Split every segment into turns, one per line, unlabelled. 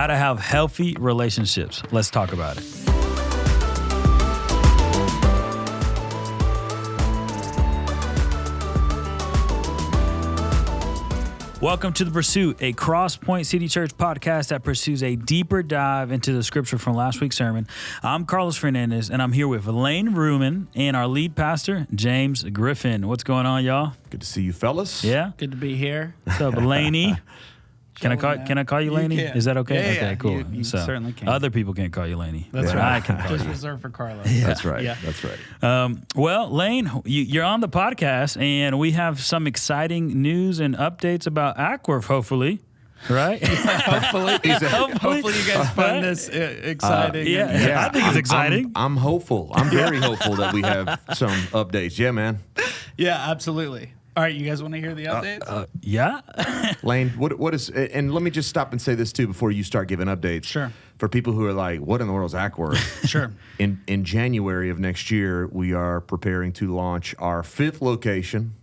how to have healthy relationships. Let's talk about it. Welcome to The Pursuit, a Cross Point City Church podcast that pursues a deeper dive into the scripture from last week's sermon. I'm Carlos Fernandez, and I'm here with Lane Ruman and our lead pastor, James Griffin. What's going on, y'all?
Good to see you, fellas.
Yeah?
Good to be here.
What's up, Laney? Can I call you Laney?
can.
Is that okay?
Yeah,
okay,
yeah.
cool.
You certainly can.
Other people can't call you Laney.
That's
but
right.
I can call
Just
you.
reserved for Carlos.
Yeah.
That's right.
Yeah.
That's right.
Well, Lane, you're on the podcast, and we have some exciting news and updates about Ackworth, hopefully. Right?
Hopefully you guys find this exciting.
Yeah, I think it's exciting.
I'm hopeful. I'm very hopeful that we have some updates. Yeah, man.
Yeah, absolutely. All right, you guys want to hear the updates?
Yeah.
Lane, what is, and let me just stop and say this too before you start giving updates.
Sure.
For people who are like, what in the world is Ackworth?
Sure.
In January of next year, we are preparing to launch our 5th location.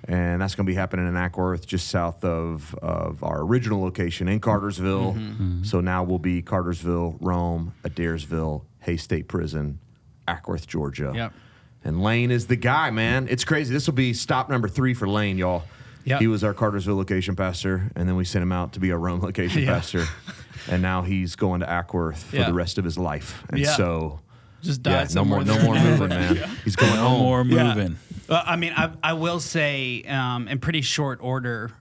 And that's going to be happening in Ackworth, just south of our original location in Cartersville. Mm-hmm. So now we'll be Cartersville, Rome, Adairsville, Hay State Prison, Ackworth, Georgia.
Yep.
And Lane is the guy, man. It's crazy. This will be stop number 3 for Lane, y'all.
Yep.
He was our Cartersville location pastor, and then we sent him out to be our Rome location pastor. And now he's going to Ackworth for the rest of his life. And so...
Just die
no more moving, man. He's going home.
No more moving.
Well, I mean, I will say, in pretty short order,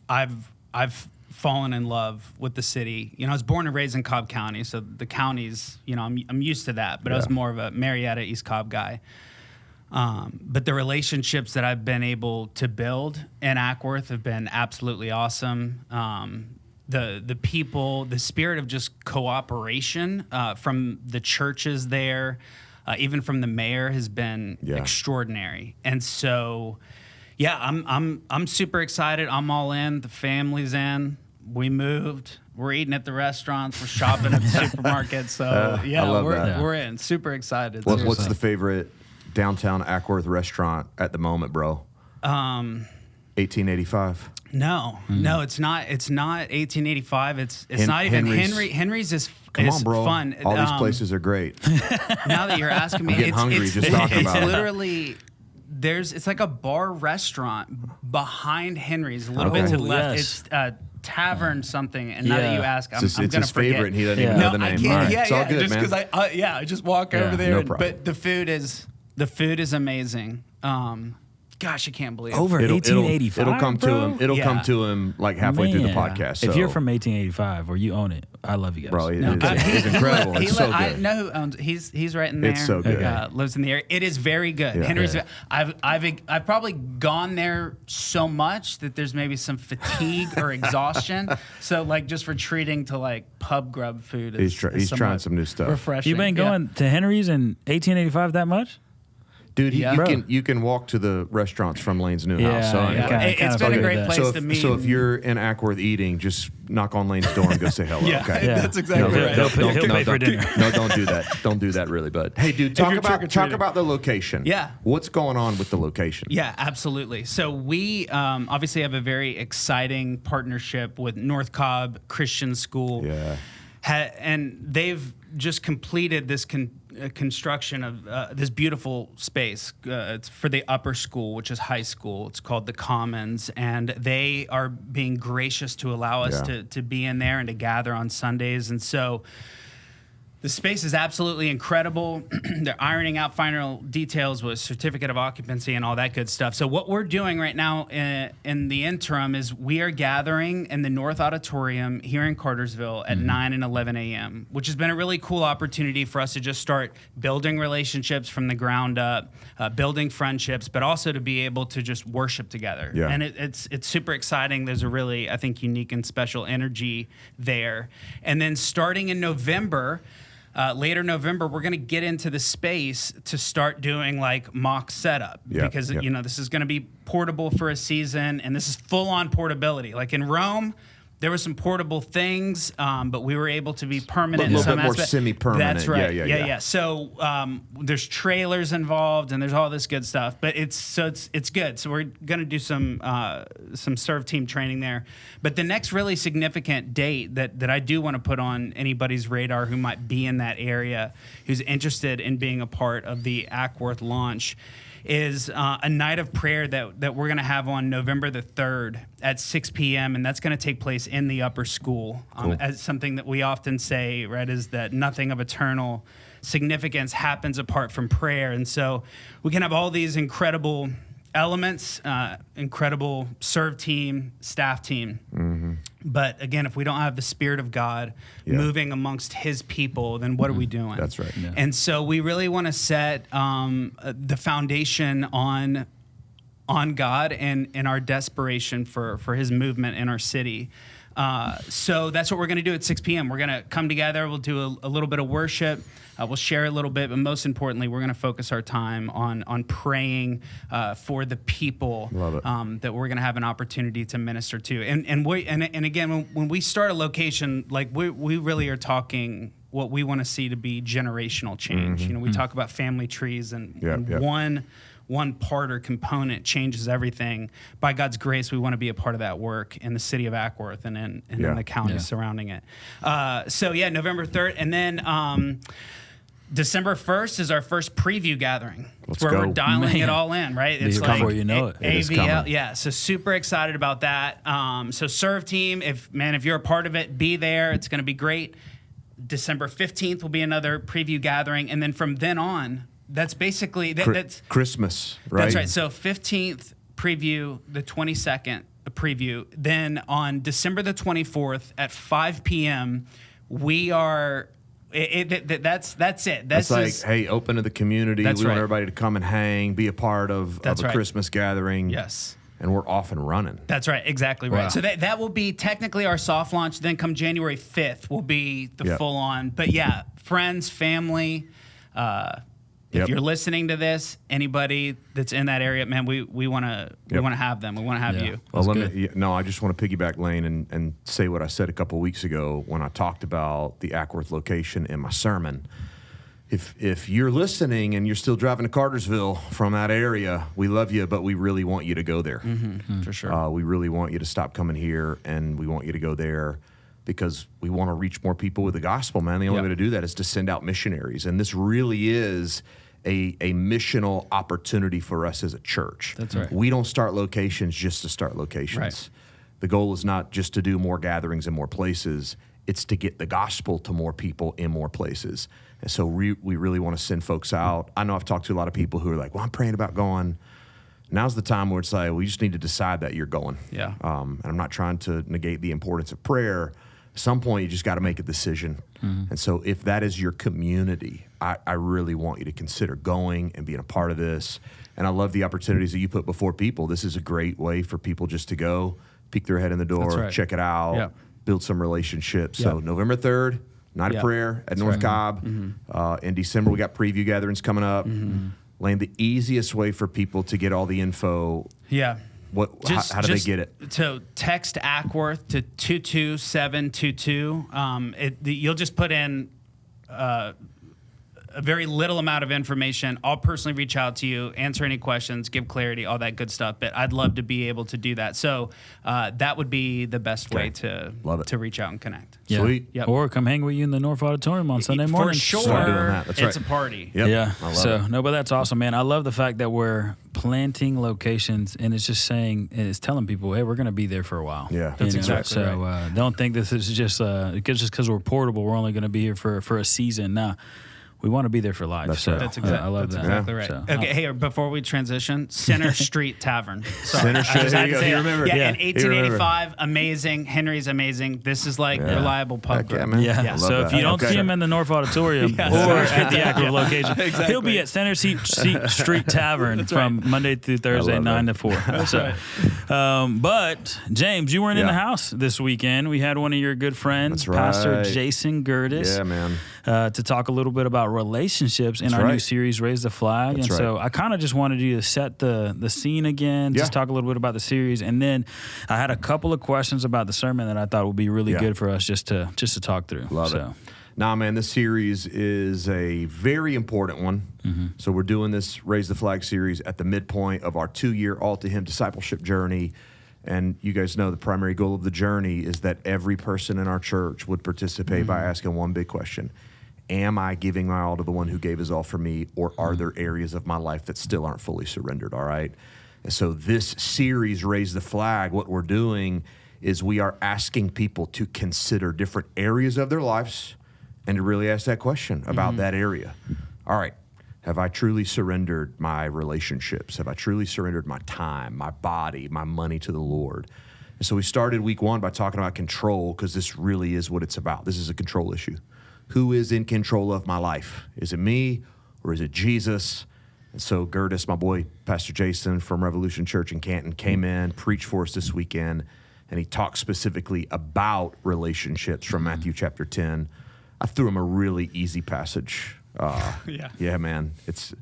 I've fallen in love with the city. You know, I was born and raised in Cobb County, so the counties, you know, I'm used to that. But I was more of a Marietta, East Cobb guy. But the relationships that I've been able to build in Ackworth have been absolutely awesome. The people, the spirit of just cooperation from the churches there, even from the mayor, has been extraordinary. And so, yeah, I'm super excited. I'm all in. The family's in. We moved. We're eating at the restaurants. We're shopping at the supermarkets. So we're in. Super excited.
What's the favorite downtown Ackworth restaurant at the moment, bro? 1885.
No, it's not. It's not 1885. It's not even Henry's is
Come on, bro.
Fun.
All these places are great.
Now that you're asking me,
I'm getting hungry just talking about it.
It's literally it's like a bar restaurant behind Henry's, a little bit to the left.
Yes.
It's tavern something. And now that you ask, I'm
it's
gonna
his
forget.
favorite, and he doesn't even know the name.
I can't.
It's all good,
just
man.
because I just walk over there.
No problem.
But the food is amazing. Gosh, I can't believe it.
Over 1885.
It'll come
bro?
to him. It'll come to him like halfway through the podcast. So.
If you're from 1885 or you own it, I love you guys.
Bro, it's incredible. It's so good.
I know who owns it. He's right in there.
It's so good.
Lives in the area. It is very good.
Yeah.
Henry's. Yeah. I've probably gone there so much that there's maybe some fatigue or exhaustion. So like just retreating to like pub grub food. He's
trying some new stuff.
Refreshing.
You've been going to Henry's in 1885 that much?
Dude, you can walk to the restaurants from Lane's new house. So
it's been a great place to meet.
So if you're in Ackworth eating, just knock on Lane's door and go say hello.
Okay, that's exactly right.
He'll pay for dinner.
No, don't do that. Don't do that, really, bud. Hey, dude, talk about the location.
Yeah,
what's going on with the location?
Yeah, absolutely. So we obviously have a very exciting partnership with North Cobb Christian School.
Yeah,
and they've just completed this construction of this beautiful space. It's for the upper school, which is high school. It's called the Commons, and they are being gracious to allow us to be in there and to gather on Sundays. And so the space is absolutely incredible. They're ironing out final details with certificate of occupancy and all that good stuff. So what we're doing right now in the interim is we are gathering in the North Auditorium here in Cartersville at 9 and 11 a.m., which has been a really cool opportunity for us to just start building relationships from the ground up, building friendships, but also to be able to just worship together.
Yeah.
And it's super exciting. There's a really, I think, unique and special energy there. And then starting in November, later November, we're going to get into the space to start doing like mock setup because you know this is going to be portable for a season, and this is full on portability. Like in Rome, There were some portable things, but we were able to be permanent.
A little
in some
bit more
aspect.
semi-permanent.
That's right.
Yeah.
So there's trailers involved, and there's all this good stuff. But it's good. So we're gonna do some serve team training there. But the next really significant date that I do want to put on anybody's radar who might be in that area, who's interested in being a part of the Ackworth launch, is a night of prayer that we're going to have on November the 3rd at 6 p.m. And that's going to take place in the upper school.
Cool.
As something that we often say, right, is that nothing of eternal significance happens apart from prayer. And so we can have all these incredible elements, incredible serve team, staff team. Mm-hmm. But again, if we don't have the Spirit of God moving amongst His people, then what are we doing?
That's right.
Yeah.
And so we really want to set the foundation on God and our desperation for His movement in our city. So that's what we're going to do at 6 p.m. We're going to come together. We'll do a little bit of worship. We'll share a little bit, but most importantly, we're going to focus our time on praying for the people that we're going to have an opportunity to minister to. And again, when we start a location, like we really are talking what we want to see to be generational change.
Mm-hmm.
We talk about family trees, and one part or component changes everything. By God's grace, we want to be a part of that work in the city of Ackworth and in the counties surrounding it. November 3rd. And then December 1st is our first preview gathering. Where we're dialing it all in, right?
It's like before you know it.
AVL. Yeah, so super excited about that. So serve team, if you're a part of it, be there. It's going to be great. December 15th will be another preview gathering. And then from then on, that's basically that's
Christmas, right?
That's right. So 15th preview, the 22nd preview. Then on December the 24th at 5 p.m., we are. That's it. That's
like, hey, open to the community. We want everybody to come and hang, be a part of a Christmas gathering.
Yes.
And we're off and running.
That's right. Exactly right. Wow. So that will be technically our soft launch. Then come January 5th will be the full on. But yeah, friends, family. If you're listening to this, anybody that's in that area, man, we want to have them. We want to have you.
Well, I just want to piggyback Lane and say what I said a couple of weeks ago when I talked about the Ackworth location in my sermon. If you're listening and you're still driving to Cartersville from that area, we love you, but we really want you to go there.
Mm-hmm. For sure.
We really want you to stop coming here, and we want you to go there because we want to reach more people with the gospel, man. The only way to do that is to send out missionaries. And this really is a missional opportunity for us as a church.
That's right.
We don't start locations just to start locations.
Right.
The goal is not just to do more gatherings in more places. It's to get the gospel to more people in more places. And so we really want to send folks out. I know I've talked to a lot of people who are like, well, I'm praying about going. Now's the time where it's like, we just need to decide that you're going.
Yeah.
And I'm not trying to negate the importance of prayer. At some point, you just got to make a decision. Mm-hmm. And so if that is your community, I really want you to consider going and being a part of this. And I love the opportunities that you put before people. This is a great way for people just to go, peek their head in the door, check it out, build some relationships. So November 3rd, night of prayer at North Cobb. Mm-hmm. In December, we got preview gatherings coming up. Mm-hmm. Lane, the easiest way for people to get all the info.
Yeah.
How do they get it?
So text Ackworth to 22722. You'll just put in a very little amount of information. I'll personally reach out to you, answer any questions, give clarity, all that good stuff. But I'd love to be able to do that. So that would be the best way to reach out and connect.
Yeah.
Sweet.
Yep. Or come hang with you in the North Auditorium on Sunday morning.
For sure.
Start doing that. That's
it's
right.
a party.
Yep.
Yeah.
I love it.
But that's awesome, man. I love the fact that we're planting locations, and it's just saying, and it's telling people, hey, we're going to be there for a while.
Yeah.
That's exactly right.
So don't think this is just because we're portable, we're only going to be here for a season. Nah. We want to be there for life.
That's
so
right.
That's
I love that.
exactly right.
So,
okay, hey, before we transition, Center Street Tavern. Sorry,
Center Street.
I just had to say
You
that.
remember.
Yeah,
Yeah.
in 1885, amazing. Henry's amazing. This is like reliable pub
Heck yeah,
grub.
man.
Yeah.
I love
So
that.
if you don't see him in the North Auditorium or at the Ackworth location, he'll be at Center Street Tavern from Monday through Thursday, 9 to 4. But James, you weren't in the house this weekend. We had one of your good friends,
That's right.
Pastor Jason Gertis.
Yeah, man.
to talk a little bit about relationships in our new series, Raise the Flag.
That's
so I kind of just wanted you to set the scene again, just talk a little bit about the series. And then I had a couple of questions about the sermon that I thought would be really good for us just to talk through.
Love it. Nah, man, this series is a very important one. So we're doing this Raise the Flag series at the midpoint of our 2-year All to Him discipleship journey. And you guys know the primary goal of the journey is that every person in our church would participate by asking one big question. Am I giving my all to the one who gave his all for me, or are there areas of my life that still aren't fully surrendered, all right? And so this series, Raise the Flag, what we're doing is we are asking people to consider different areas of their lives and to really ask that question about that area. All right, have I truly surrendered my relationships? Have I truly surrendered my time, my body, my money to the Lord? And so we started week 1 by talking about control, because this really is what it's about. This is a control issue. Who is in control of my life? Is it me or is it Jesus? And so Gertis, my boy, Pastor Jason from Revolution Church in Canton, came in, preached for us this weekend, and he talked specifically about relationships from Matthew chapter 10. I threw him a really easy passage. Yeah, man. It's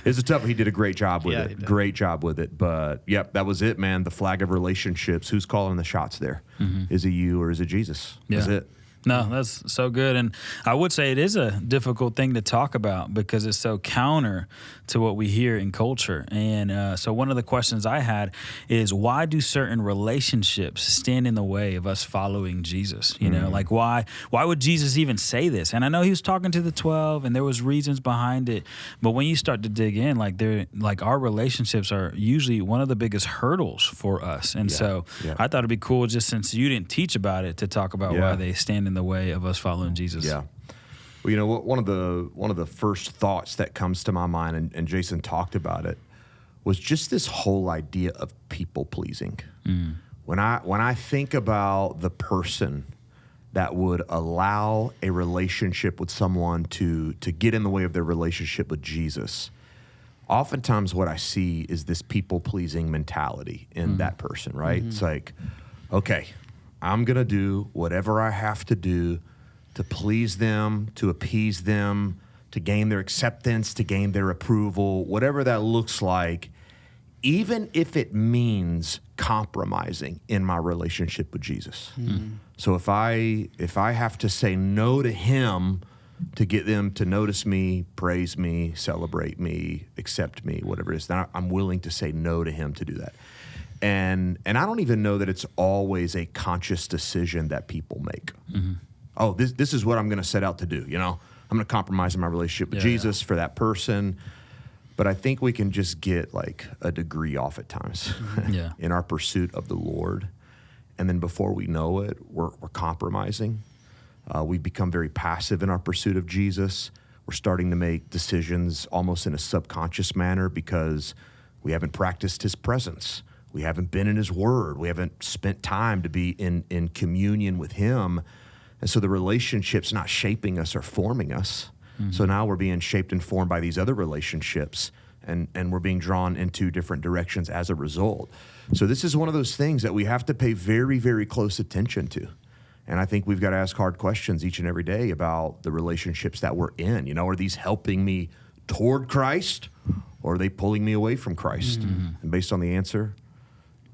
a tough. He did a great job with it. Great job with it. But yep, that was it, man. The flag of relationships. Who's calling the shots there? Is it you or is it Jesus? That's it.
No, that's so good. And I would say it is a difficult thing to talk about because it's so counter to what we hear in culture. And so one of the questions I had is, why do certain relationships stand in the way of us following Jesus? You know, like why would Jesus even say this? And I know he was talking to the 12 and there was reasons behind it. But when you start to dig in, like our relationships are usually one of the biggest hurdles for us. And so I thought it'd be cool, just since you didn't teach about it, to talk about why they stand in the way of us following Jesus.
Yeah. Well, you know, one of the first thoughts that comes to my mind, and Jason talked about it, was just this whole idea of people pleasing. When I think about the person that would allow a relationship with someone to get in the way of their relationship with Jesus, oftentimes what I see is this people pleasing mentality in that person, right? It's like, okay, I'm going to do whatever I have to do to please them, to appease them, to gain their acceptance, to gain their approval, whatever that looks like, even if it means compromising in my relationship with Jesus. So if I have to say no to him to get them to notice me, praise me, celebrate me, accept me, whatever it is, then I'm willing to say no to him to do that. And I don't even know that it's always a conscious decision that people make. Oh, this is what I'm going to set out to do. You know, I'm going to compromise in my relationship with Jesus for that person. But I think we can just get like a degree off at times in our pursuit of the Lord. And then before we know it, we're compromising. We've become very passive in our pursuit of Jesus. We're starting to make decisions almost in a subconscious manner because we haven't practiced his presence. We haven't been in his word. We haven't spent time to be in communion with him. And so the relationship's not shaping us or forming us. So now we're being shaped and formed by these other relationships, and we're being drawn into different directions as a result. So this is one of those things that we have to pay very, very close attention to. And I think we've got to ask hard questions each and every day about the relationships that we're in. You know, are these helping me toward Christ, or are they pulling me away from Christ? And based on the answer,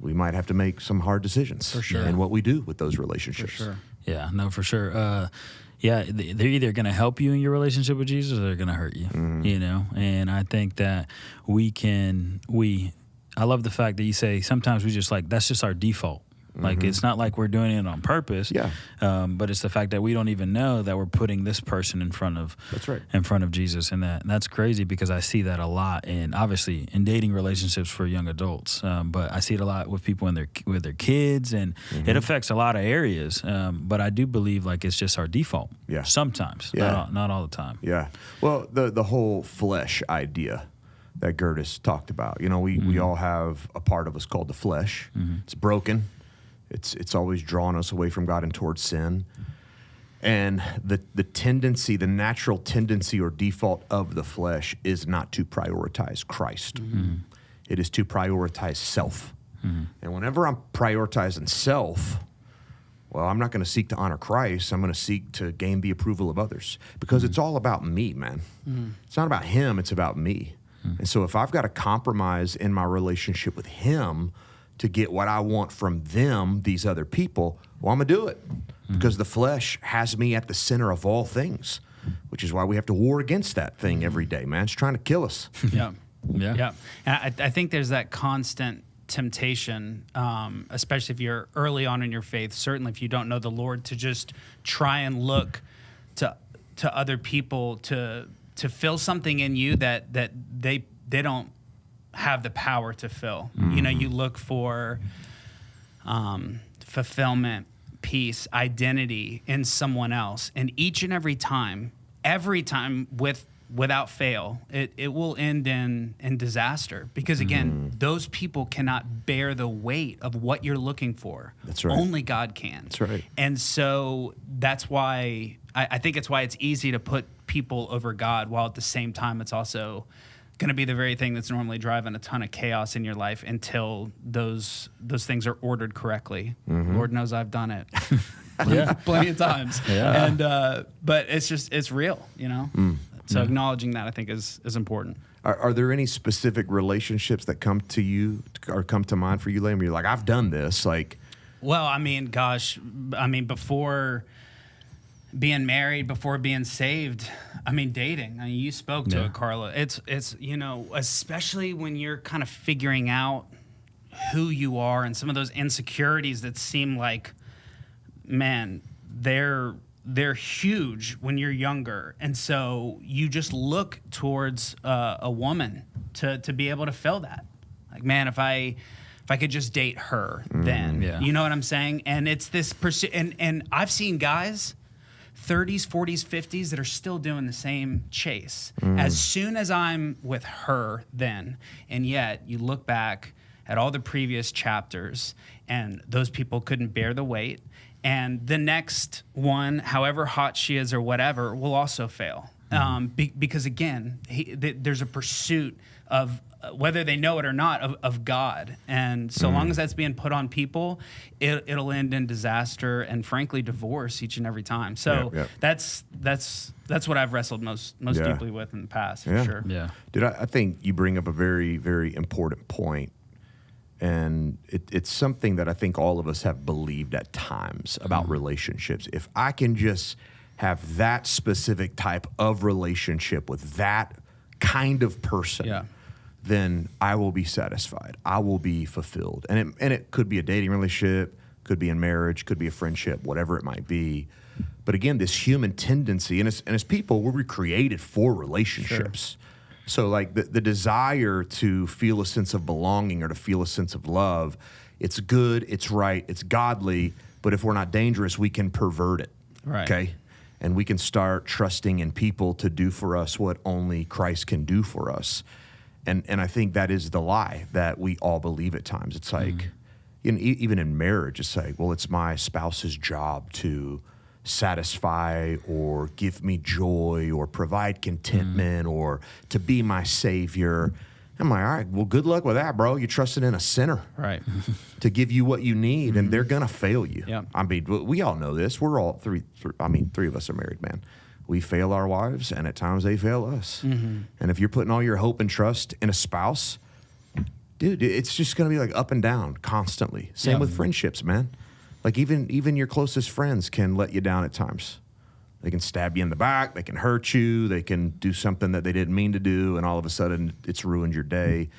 we might have to make some hard decisions in what we do with those relationships.
For sure. Yeah, no, for sure. They're either going to help you in your relationship with Jesus or they're going to hurt you, you know? And I think that I love the fact that you say sometimes we just like, that's just our default. Like, it's not like we're doing it on purpose. But it's the fact that we don't even know that we're putting this person in front of Jesus, and that's crazy because I see that a lot, and obviously in dating relationships for young adults. But I see it a lot with people with their kids, and it affects a lot of areas. But I do believe like it's just our default. Sometimes, not all the time.
Well, the whole flesh idea that Gertis talked about. You know, we all have a part of us called the flesh. It's broken. It's always drawn us away from God and towards sin. And the tendency, the natural tendency or default of the flesh is not to prioritize Christ. It is to prioritize self. And whenever I'm prioritizing self, well, I'm not going to seek to honor Christ. I'm going to seek to gain the approval of others because it's all about me, man. It's not about him. It's about me. And so if I've got to compromise in my relationship with him to get what I want from them, these other people, well, I'm going to do it because the flesh has me at the center of all things, which is why we have to war against that thing every day, man. It's trying to kill us.
Yeah.
Yeah.
Yeah. And I think there's that constant temptation, especially if you're early on in your faith, certainly if you don't know the Lord, to just try and look to other people to fill something in you that they don't have the power to fill. You know, you look for fulfillment, peace, identity in someone else, and each and every time without fail, it will end in disaster because, again, those people cannot bear the weight of what you're looking for.
That's right.
Only God can.
That's right.
And so that's why I think it's why it's easy to put people over God, while at the same time it's also going to be the very thing that's normally driving a ton of chaos in your life until those things are ordered correctly. Lord knows I've done it.
Yeah.
Plenty of times.
Yeah.
And but it's real, you know? So acknowledging that, I think, is important.
Are there any specific relationships that come to you or come to mind for you, Lane, where you're like, I've done this? Like,
Well, I mean, before being married, before being saved, dating. You spoke to it, Carla. It's especially when you're kind of figuring out who you are and some of those insecurities that seem like, man, they're huge when you're younger. And so you just look towards a woman to be able to fill that. Like, man, if I could just date her, then, you know what I'm saying? And it's this pursuit. And I've seen guys, 30s, 40s, 50s, that are still doing the same chase. As soon as I'm with her, then. And yet you look back at all the previous chapters and those people couldn't bear the weight. And the next one, however hot she is or whatever, will also fail. Because, again, there's a pursuit of, whether they know it or not, of God. And so long as that's being put on people, it'll end in disaster and, frankly, divorce each and every time. So that's what I've wrestled most deeply with in the past, for sure.
Yeah.
Dude, I think you bring up a very, very important point. And it's something that I think all of us have believed at times about relationships. If I can just have that specific type of relationship with that kind of person, then I will be satisfied. I will be fulfilled. And it could be a dating relationship, could be in marriage, could be a friendship, whatever it might be. But again, this human tendency, and as people, we're created for relationships. Sure. So like the desire to feel a sense of belonging or to feel a sense of love, it's good, it's right, it's godly, but if we're not dangerous, we can pervert it, okay? And we can start trusting in people to do for us what only Christ can do for us. And I think that is the lie that we all believe at times. It's like, even in marriage, it's like, well, it's my spouse's job to satisfy or give me joy or provide contentment or to be my savior. I'm like, all right, well, good luck with that, bro. You're trusting in a sinner to give you what you need, and they're going to fail you. Yeah. We all know this. We're all three of us are married, man. We fail our wives, and at times they fail us. And if you're putting all your hope and trust in a spouse, dude, it's just going to be like up and down constantly. Same with friendships, man. Like even your closest friends can let you down at times. They can stab you in the back. They can hurt you. They can do something that they didn't mean to do, and all of a sudden it's ruined your day.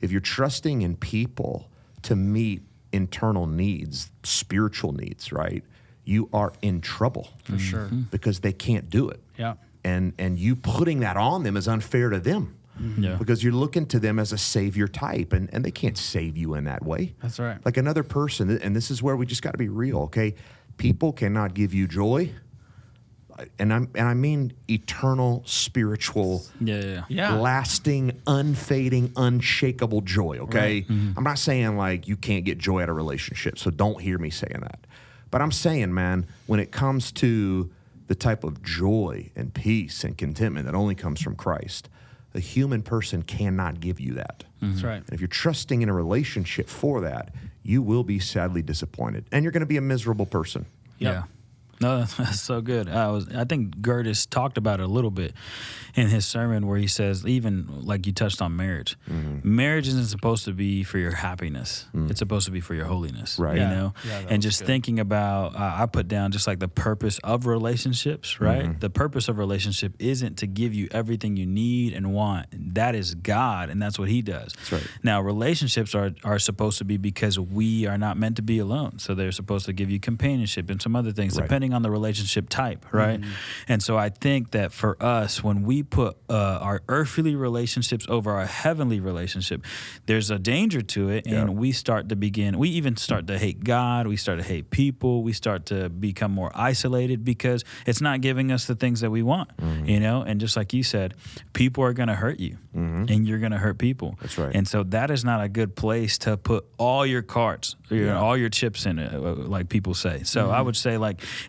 If you're trusting in people to meet internal needs, spiritual needs, right, you are in trouble.
For sure.
Because they can't do it.
Yeah.
And you putting that on them is unfair to them. Because you're looking to them as a savior type, and they can't save you in that way.
That's right.
Like another person, and this is where we just got to be real, okay? People cannot give you joy, and I mean eternal, spiritual, lasting, unfading, unshakable joy, okay? I'm not saying like you can't get joy at a relationship, so don't hear me saying that. But I'm saying, man, when it comes to the type of joy and peace and contentment that only comes from Christ, a human person cannot give you that.
That's right.
And if you're trusting in a relationship for that, you will be sadly disappointed. And you're going to be a miserable person.
Yeah. No, that's so good. I think Gertis talked about it a little bit in his sermon where he says, even like you touched on marriage, marriage isn't supposed to be for your happiness. It's supposed to be for your holiness,
Right.
you
Yeah.
know?
Yeah, that
and
was
just
good.
thinking about, I put down just like the purpose of relationships, right? The purpose of relationship isn't to give you everything you need and want. That is God, and that's what he does.
That's right.
Now, relationships are supposed to be because we are not meant to be alone. So they're supposed to give you companionship and some other things,
Right.
depending on the relationship type, right? And so I think that for us, when we put our earthly relationships over our heavenly relationship, there's a danger to it, and we even start to hate God, we start to hate people, we start to become more isolated because it's not giving us the things that we want, you know? And just like you said, people are going to hurt you, and you're going to hurt people.
That's right.
And so that is not a good place to put all your cards, all your chips in it, like people say. So I would say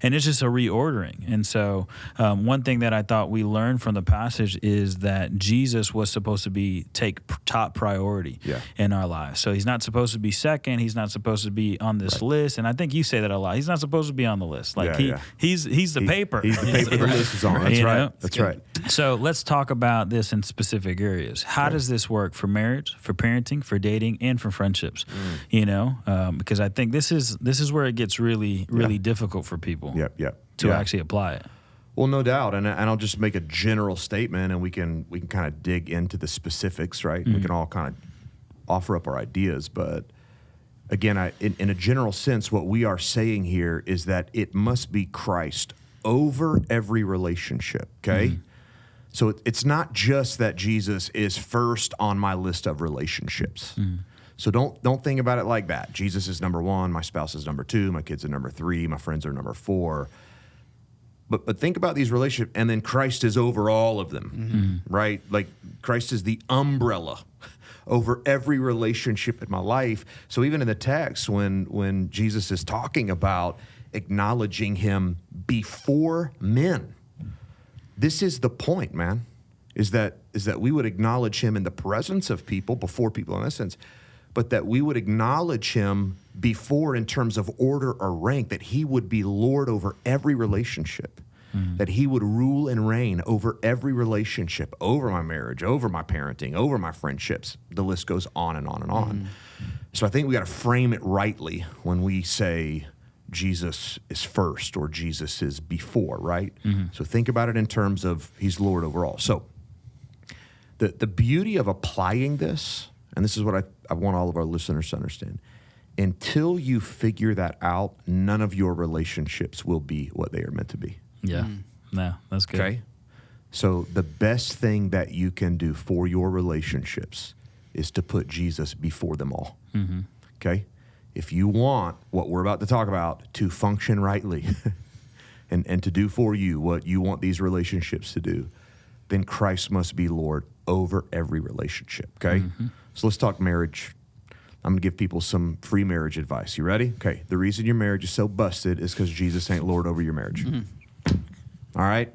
and it's just a reordering. And so one thing that I thought we learned from the passage is that Jesus was supposed to take top priority in our lives. So he's not supposed to be second. He's not supposed to be on this list. And I think you say that a lot. He's not supposed to be on the list. He's the paper.
He's the paper the list is on. That's
You
right.
know?
That's right.
So let's talk about this in specific areas. How does this work for marriage, for parenting, for dating, and for friendships? You know, because I think this is where it gets really, really difficult for people to actually apply it.
Well, no doubt, and I'll just make a general statement, and we can kind of dig into the specifics, right? We can all kind of offer up our ideas, but again, in a general sense, what we are saying here is that it must be Christ over every relationship. Okay, so it's not just that Jesus is first on my list of relationships. So don't think about it like that. Jesus is number one, my spouse is number two, my kids are number three, my friends are number four. But think about these relationships, and then Christ is over all of them, right? Like Christ is the umbrella over every relationship in my life. So even in the text, when Jesus is talking about acknowledging him before men, this is the point, man, is that we would acknowledge him in the presence of people, before people in essence, but that we would acknowledge him before in terms of order or rank, that he would be Lord over every relationship, that he would rule and reign over every relationship, over my marriage, over my parenting, over my friendships. The list goes on and on and on. So I think we got to frame it rightly when we say Jesus is first or Jesus is before, right? So think about it in terms of he's Lord over all. So the beauty of applying this, and this is what I want all of our listeners to understand, until you figure that out, none of your relationships will be what they are meant to be.
Yeah. No, that's good.
Okay? So the best thing that you can do for your relationships is to put Jesus before them all. Okay? If you want what we're about to talk about to function rightly and to do for you what you want these relationships to do, then Christ must be Lord over every relationship. Okay? So let's talk marriage. I'm going to give people some free marriage advice. You ready? Okay. The reason your marriage is so busted is because Jesus ain't Lord over your marriage. All right?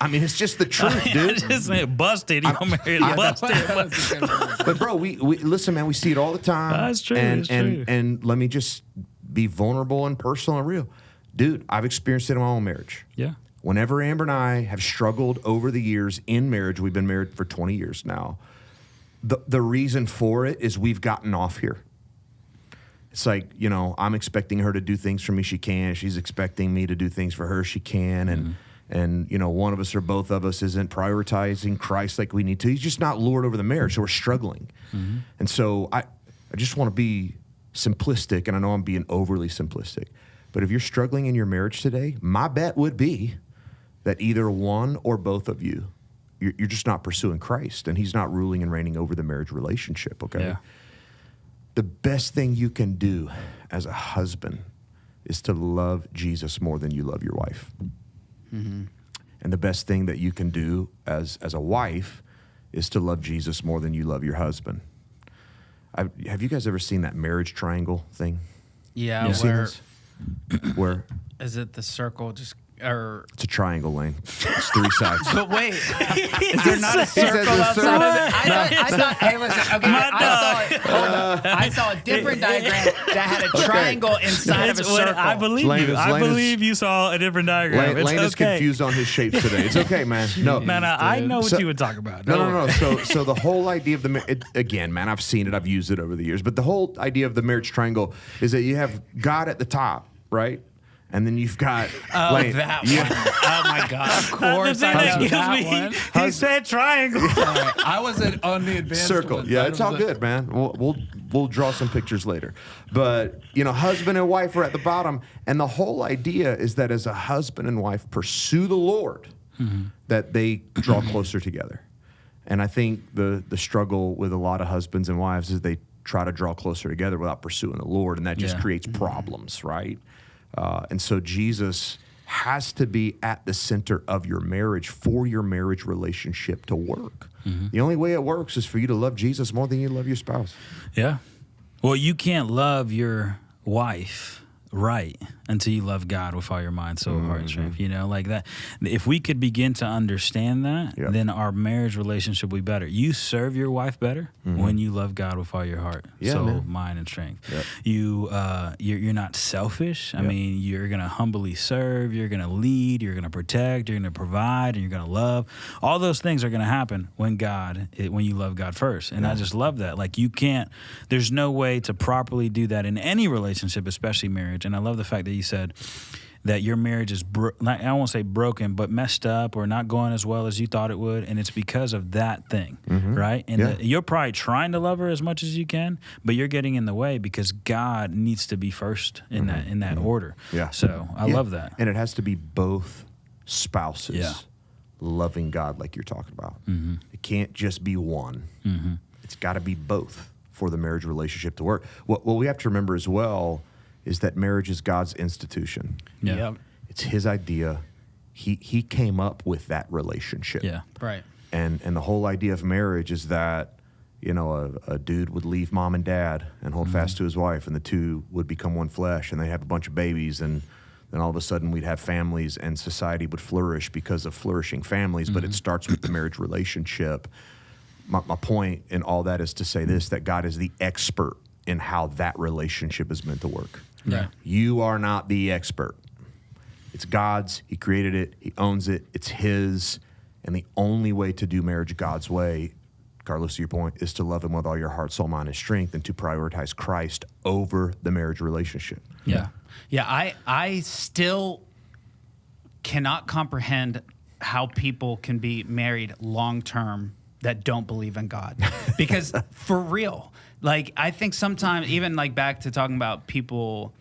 I mean, it's just the truth, dude.
Just say busted. You don't marry busted.
But bro, we listen, man. We see it all the time.
That's true.
And let me just be vulnerable and personal and real, dude. I've experienced it in my own marriage.
Yeah.
Whenever Amber and I have struggled over the years in marriage, we've been married for 20 years now. The reason for it is we've gotten off here. It's like, you know, I'm expecting her to do things for me, she can. She's expecting me to do things for her, she can. And you know, one of us or both of us isn't prioritizing Christ like we need to. He's just not Lord over the marriage, so we're struggling. And so I just want to be simplistic, and I know I'm being overly simplistic, but if you're struggling in your marriage today, my bet would be that either one or both of you, you're just not pursuing Christ, and he's not ruling and reigning over the marriage relationship, okay?
Yeah.
The best thing you can do as a husband is to love Jesus more than you love your wife. And the best thing that you can do as a wife is to love Jesus more than you love your husband. Have you guys ever seen that marriage triangle thing?
Yeah,
You seen
where
this? Where
is it the circle just
It's a triangle, Lane. It's 3 sides.
But wait, is there not a circle
there's
outside of it?
I thought, hey, listen, okay, I saw a different diagram that had a triangle inside of a circle.
I believe
Lane
you.
is-
I
Lane is-
believe you saw a different diagram.
Lane,
It's
Lane is
okay.
confused on his shapes today. It's okay, man. No,
Man, I know what
So-
you would talk about.
No. So the whole idea of again, man, I've seen it, I've used it over the years, but the whole idea of the marriage triangle is that you have God at the top, right? And then you've got Lane.
That
you-
one. Oh my God. Of
The
course,
thing
I
that
know
kills
that
me,
one.
he said triangle.
I wasn't on the advanced
circle.
ones.
Yeah,
I
it's all
was a-
good, man. We'll draw some pictures later. But husband and wife are at the bottom, and the whole idea is that as a husband and wife pursue the Lord, that they draw closer together. And I think the struggle with a lot of husbands and wives is they try to draw closer together without pursuing the Lord, and that just
Yeah.
creates problems, right? And so Jesus has to be at the center of your marriage for your marriage relationship to work. The only way it works is for you to love Jesus more than you love your spouse.
Yeah. Well, you can't love your wife right until you love God with all your mind, soul, heart, and strength. Like that. If we could begin to understand that,
Yeah.
then our marriage relationship will be better. You serve your wife better when you love God with all your heart,
Yeah,
soul,
man.
mind, and strength.
Yep.
You're not selfish. I
Yep.
mean, you're gonna humbly serve. You're gonna lead. You're gonna protect. You're gonna provide, and you're gonna love. All those things are gonna happen when you love God first. And I just love that. Like there's no way to properly do that in any relationship, especially marriage. And I love the fact that you said that your marriage is, I won't say broken, but messed up or not going as well as you thought it would. And it's because of that thing, right? And
Yeah.
you're probably trying to love her as much as you can, but you're getting in the way because God needs to be first in that order.
Yeah.
So I love that.
And it has to be both spouses
Yeah.
loving God like you're talking about. It can't just be one. It's got to be both for the marriage relationship to work. What we have to remember as well is that marriage is God's institution.
Yeah.
Yep.
It's his idea. He came up with that relationship.
Yeah.
Right.
And the whole idea of marriage is that, a dude would leave mom and dad and hold fast to his wife, and the two would become one flesh, and they have a bunch of babies, and then all of a sudden we'd have families, and society would flourish because of flourishing families, but it starts with the marriage relationship. My point in all that is to say this, that God is the expert in how that relationship is meant to work.
Yeah.
You are not the expert. It's God's. He created it. He owns it. It's his. And the only way to do marriage God's way, Carlos, to your point, is to love him with all your heart, soul, mind, and strength, and to prioritize Christ over the marriage relationship.
Yeah.
Yeah, I still cannot comprehend how people can be married long term that don't believe in God. Because for real, like I think sometimes even like back to talking about people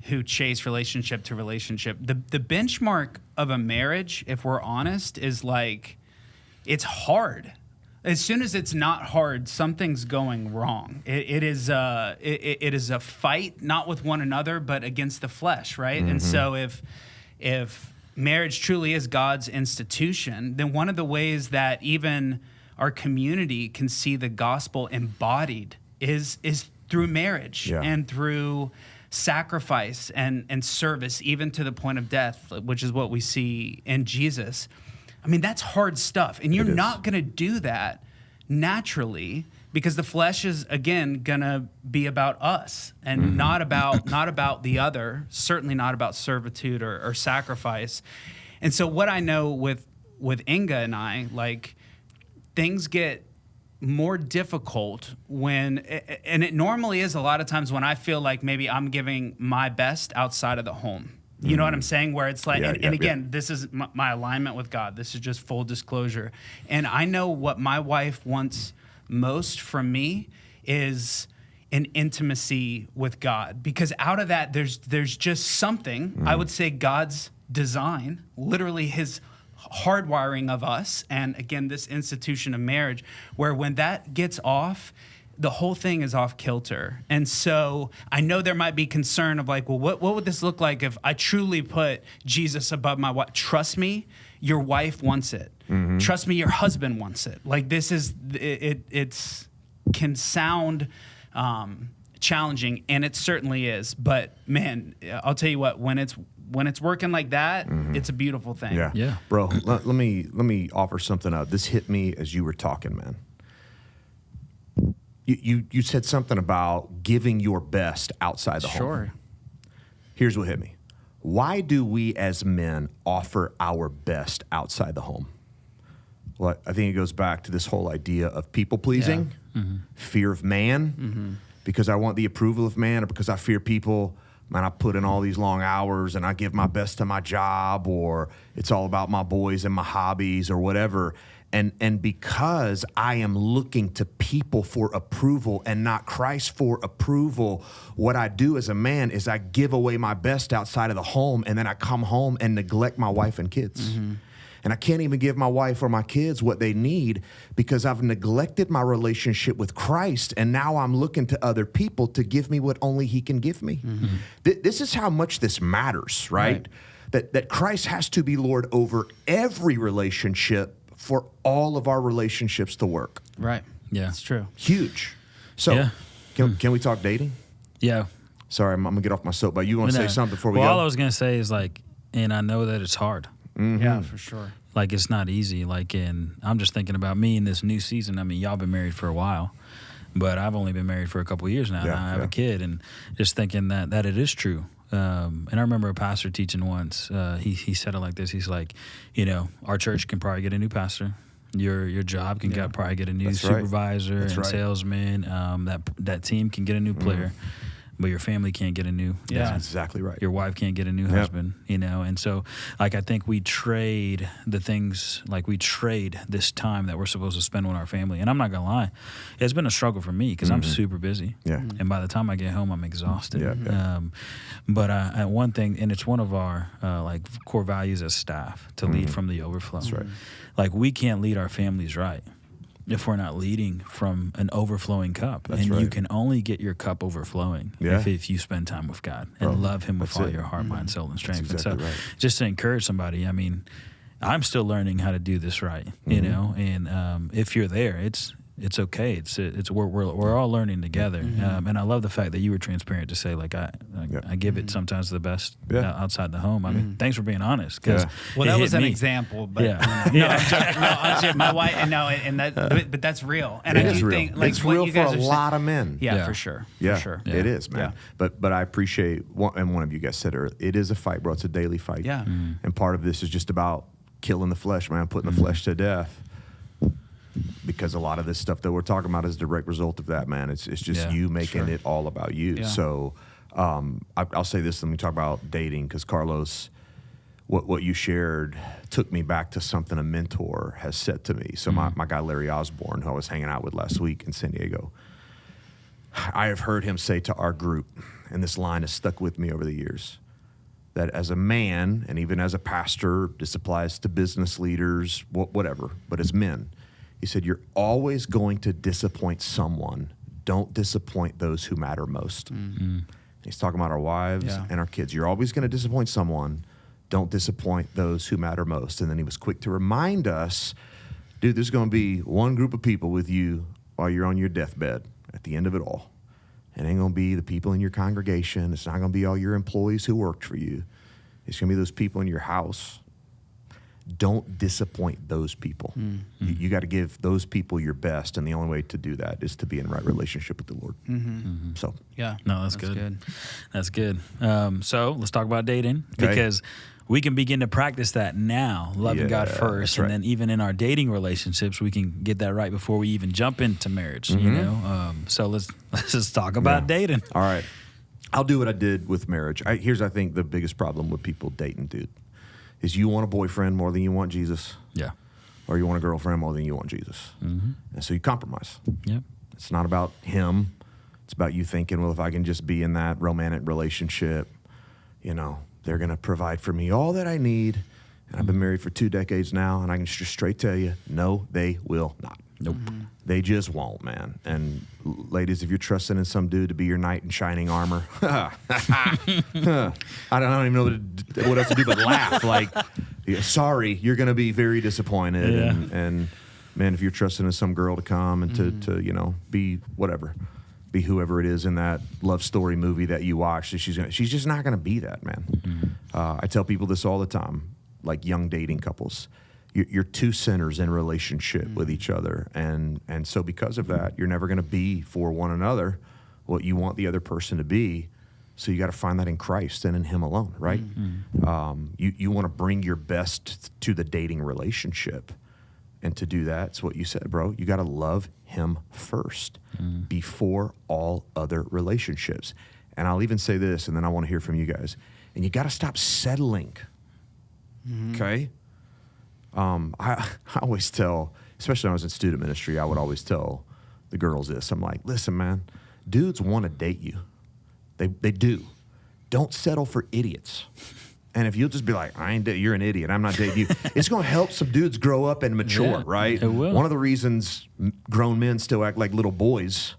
who chase relationship to relationship, the benchmark of a marriage, if we're honest, is like it's hard. As soon as it's not hard, something's going wrong. It is a fight, not with one another, but against the flesh, right? And so if marriage truly is God's institution, then one of the ways that even our community can see the gospel embodied is through marriage and through sacrifice and service, even to the point of death, which is what we see in Jesus. I mean, that's hard stuff. And you're not going to do that naturally because the flesh is, again, going to be about us and not about the other, certainly not about servitude or sacrifice. And so what I know with Inga and I, like, things get more difficult and it normally is a lot of times when I feel like maybe I'm giving my best outside of the home. You know what I'm saying? Where it's like, and again, this is my alignment with God. This is just full disclosure. And I know what my wife wants most from me is an intimacy with God. Because out of that, there's just something, I would say God's design, literally his hardwiring of us, and again, this institution of marriage, where when that gets off, the whole thing is off kilter. And so I know there might be concern of like, well, what would this look like if I truly put Jesus above my wife? Trust me, your wife wants it. Trust me, your husband wants it. Like this is, it's can sound challenging, and it certainly is. But man, I'll tell you what, when it's when it's working like that, it's a beautiful thing.
Yeah.
Yeah.
Bro, let me offer something up. This hit me as you were talking, man. You said something about giving your best outside the home.
Sure.
Here's what hit me. Why do we as men offer our best outside the home? Well, I think it goes back to this whole idea of people pleasing, fear of man, because I want the approval of man, or because I fear people. Man, I put in all these long hours and I give my best to my job, or it's all about my boys and my hobbies or whatever. And because I am looking to people for approval and not Christ for approval, what I do as a man is I give away my best outside of the home, and then I come home and neglect my wife and kids. And I can't even give my wife or my kids what they need because I've neglected my relationship with Christ, and now I'm looking to other people to give me what only He can give me. This is how much this matters, right? That Christ has to be Lord over every relationship for all of our relationships to work.
Right.
Yeah.
It's true.
Huge. So,
Yeah.
can we talk dating?
Yeah.
Sorry, I'm going to get off my soapbox. You want to say something before we go?
All I was going to say is like, and I know that it's hard.
Yeah, for sure.
Like, it's not easy. Like, and I'm just thinking about me in this new season. I mean, y'all been married for a while, but I've only been married for a couple of years now.
Yeah,
Now I have a kid, and just thinking that it is true. And I remember a pastor teaching once. He said it like this. He's like, our church can probably get a new pastor. Your job can probably get a new
That's right.
supervisor
That's
and
right.
salesman. That team can get a new player, but your family can't get a new.
Yeah.
That's exactly right.
Your wife can't get a new husband, and so like I think we trade the things, like we trade this time that we're supposed to spend with our family. And I'm not gonna lie, it's been a struggle for me because I'm super busy.
Yeah.
And by the time I get home, I'm exhausted.
Yeah.
But one thing, and it's one of our like core values as staff to lead from the overflow. That's
right.
Like we can't lead our families right if we're not leading from an overflowing cup.
That's
and
right.
you can only get your cup overflowing
Yeah.
if you spend time with God and love Him with
that's
all
it.
your heart, mind, soul, and strength.
exactly
and so
right.
just to encourage somebody, I mean, I'm still learning how to do this right, and if you're there, it's okay. It's we're all learning together, and I love the fact that you were transparent to say like I give it sometimes the best outside the home. I mean, thanks for being honest. Cause
Well, that was an example, but I'm joking. My wife, but that's real, and
It
I
is
do
real.
think like
it's
what
real
you
for
guys
a
are
lot of men.
Yeah, for sure.
Yeah,
For sure.
it is, man.
Yeah.
But I appreciate, and one of you guys said earlier, it is a fight, bro. It's a daily fight.
Yeah.
And part of this is just about killing the flesh, man, putting the flesh to death. Because a lot of this stuff that we're talking about is a direct result of that, man. It's just you making it all about you.
Yeah.
So I'll say this, let me talk about dating, because Carlos, what you shared took me back to something a mentor has said to me. So my guy Larry Osborne, who I was hanging out with last week in San Diego, I have heard him say to our group, and this line has stuck with me over the years, that as a man, and even as a pastor, this applies to business leaders, whatever, but as men, he said, you're always going to disappoint someone. Don't disappoint those who matter most. He's talking about our wives and our kids. You're always going to disappoint someone. Don't disappoint those who matter most. And then he was quick to remind us, dude, there's going to be one group of people with you while you're on your deathbed at the end of it all. It ain't going to be the people in your congregation. It's not going to be all your employees who worked for you. It's going to be those people in your house. Don't disappoint those people. You got to give those people your best, and the only way to do that is to be in the right relationship with the Lord. So,
Yeah.
No, that's good. That's good. So let's talk about dating, because we can begin to practice that now, loving God first,
that's right.
and then even in our dating relationships, we can get that right before we even jump into marriage. You know, so let's just talk about dating.
all right, I'll do what I did with marriage. Here's, I think, the biggest problem with people dating, dude, is you want a boyfriend more than you want Jesus.
Yeah.
Or you want a girlfriend more than you want Jesus. And so you compromise.
Yep.
It's not about him. It's about you thinking, well, if I can just be in that romantic relationship, they're going to provide for me all that I need. And I've been married for 2 decades now, and I can just straight tell you, no, they will not.
Nope.
They just won't, man. And ladies, if you're trusting in some dude to be your knight in shining armor, I don't even know what else to do but laugh. Like, sorry, you're going to be very disappointed.
Yeah.
And man, if you're trusting in some girl to come and to be whatever, be whoever it is in that love story movie that you watch. She's just not going to be that, man. I tell people this all the time, like young dating couples. You're two sinners in relationship with each other. And so because of that, you're never going to be for one another what you want the other person to be. So you got to find that in Christ and in him alone, right? You want to bring your best to the dating relationship. And to do that, it's what you said, bro. You got to love him first before all other relationships. And I'll even say this, and then I want to hear from you guys. And you got to stop settling, okay? I always tell, especially when I was in student ministry, I would always tell the girls this. I'm like, listen, man, dudes want to date you. They do. Don't settle for idiots. And if you'll just be like, you're an idiot, I'm not dating you, it's going to help some dudes grow up and mature, right?
It will.
One of the reasons grown men still act like little boys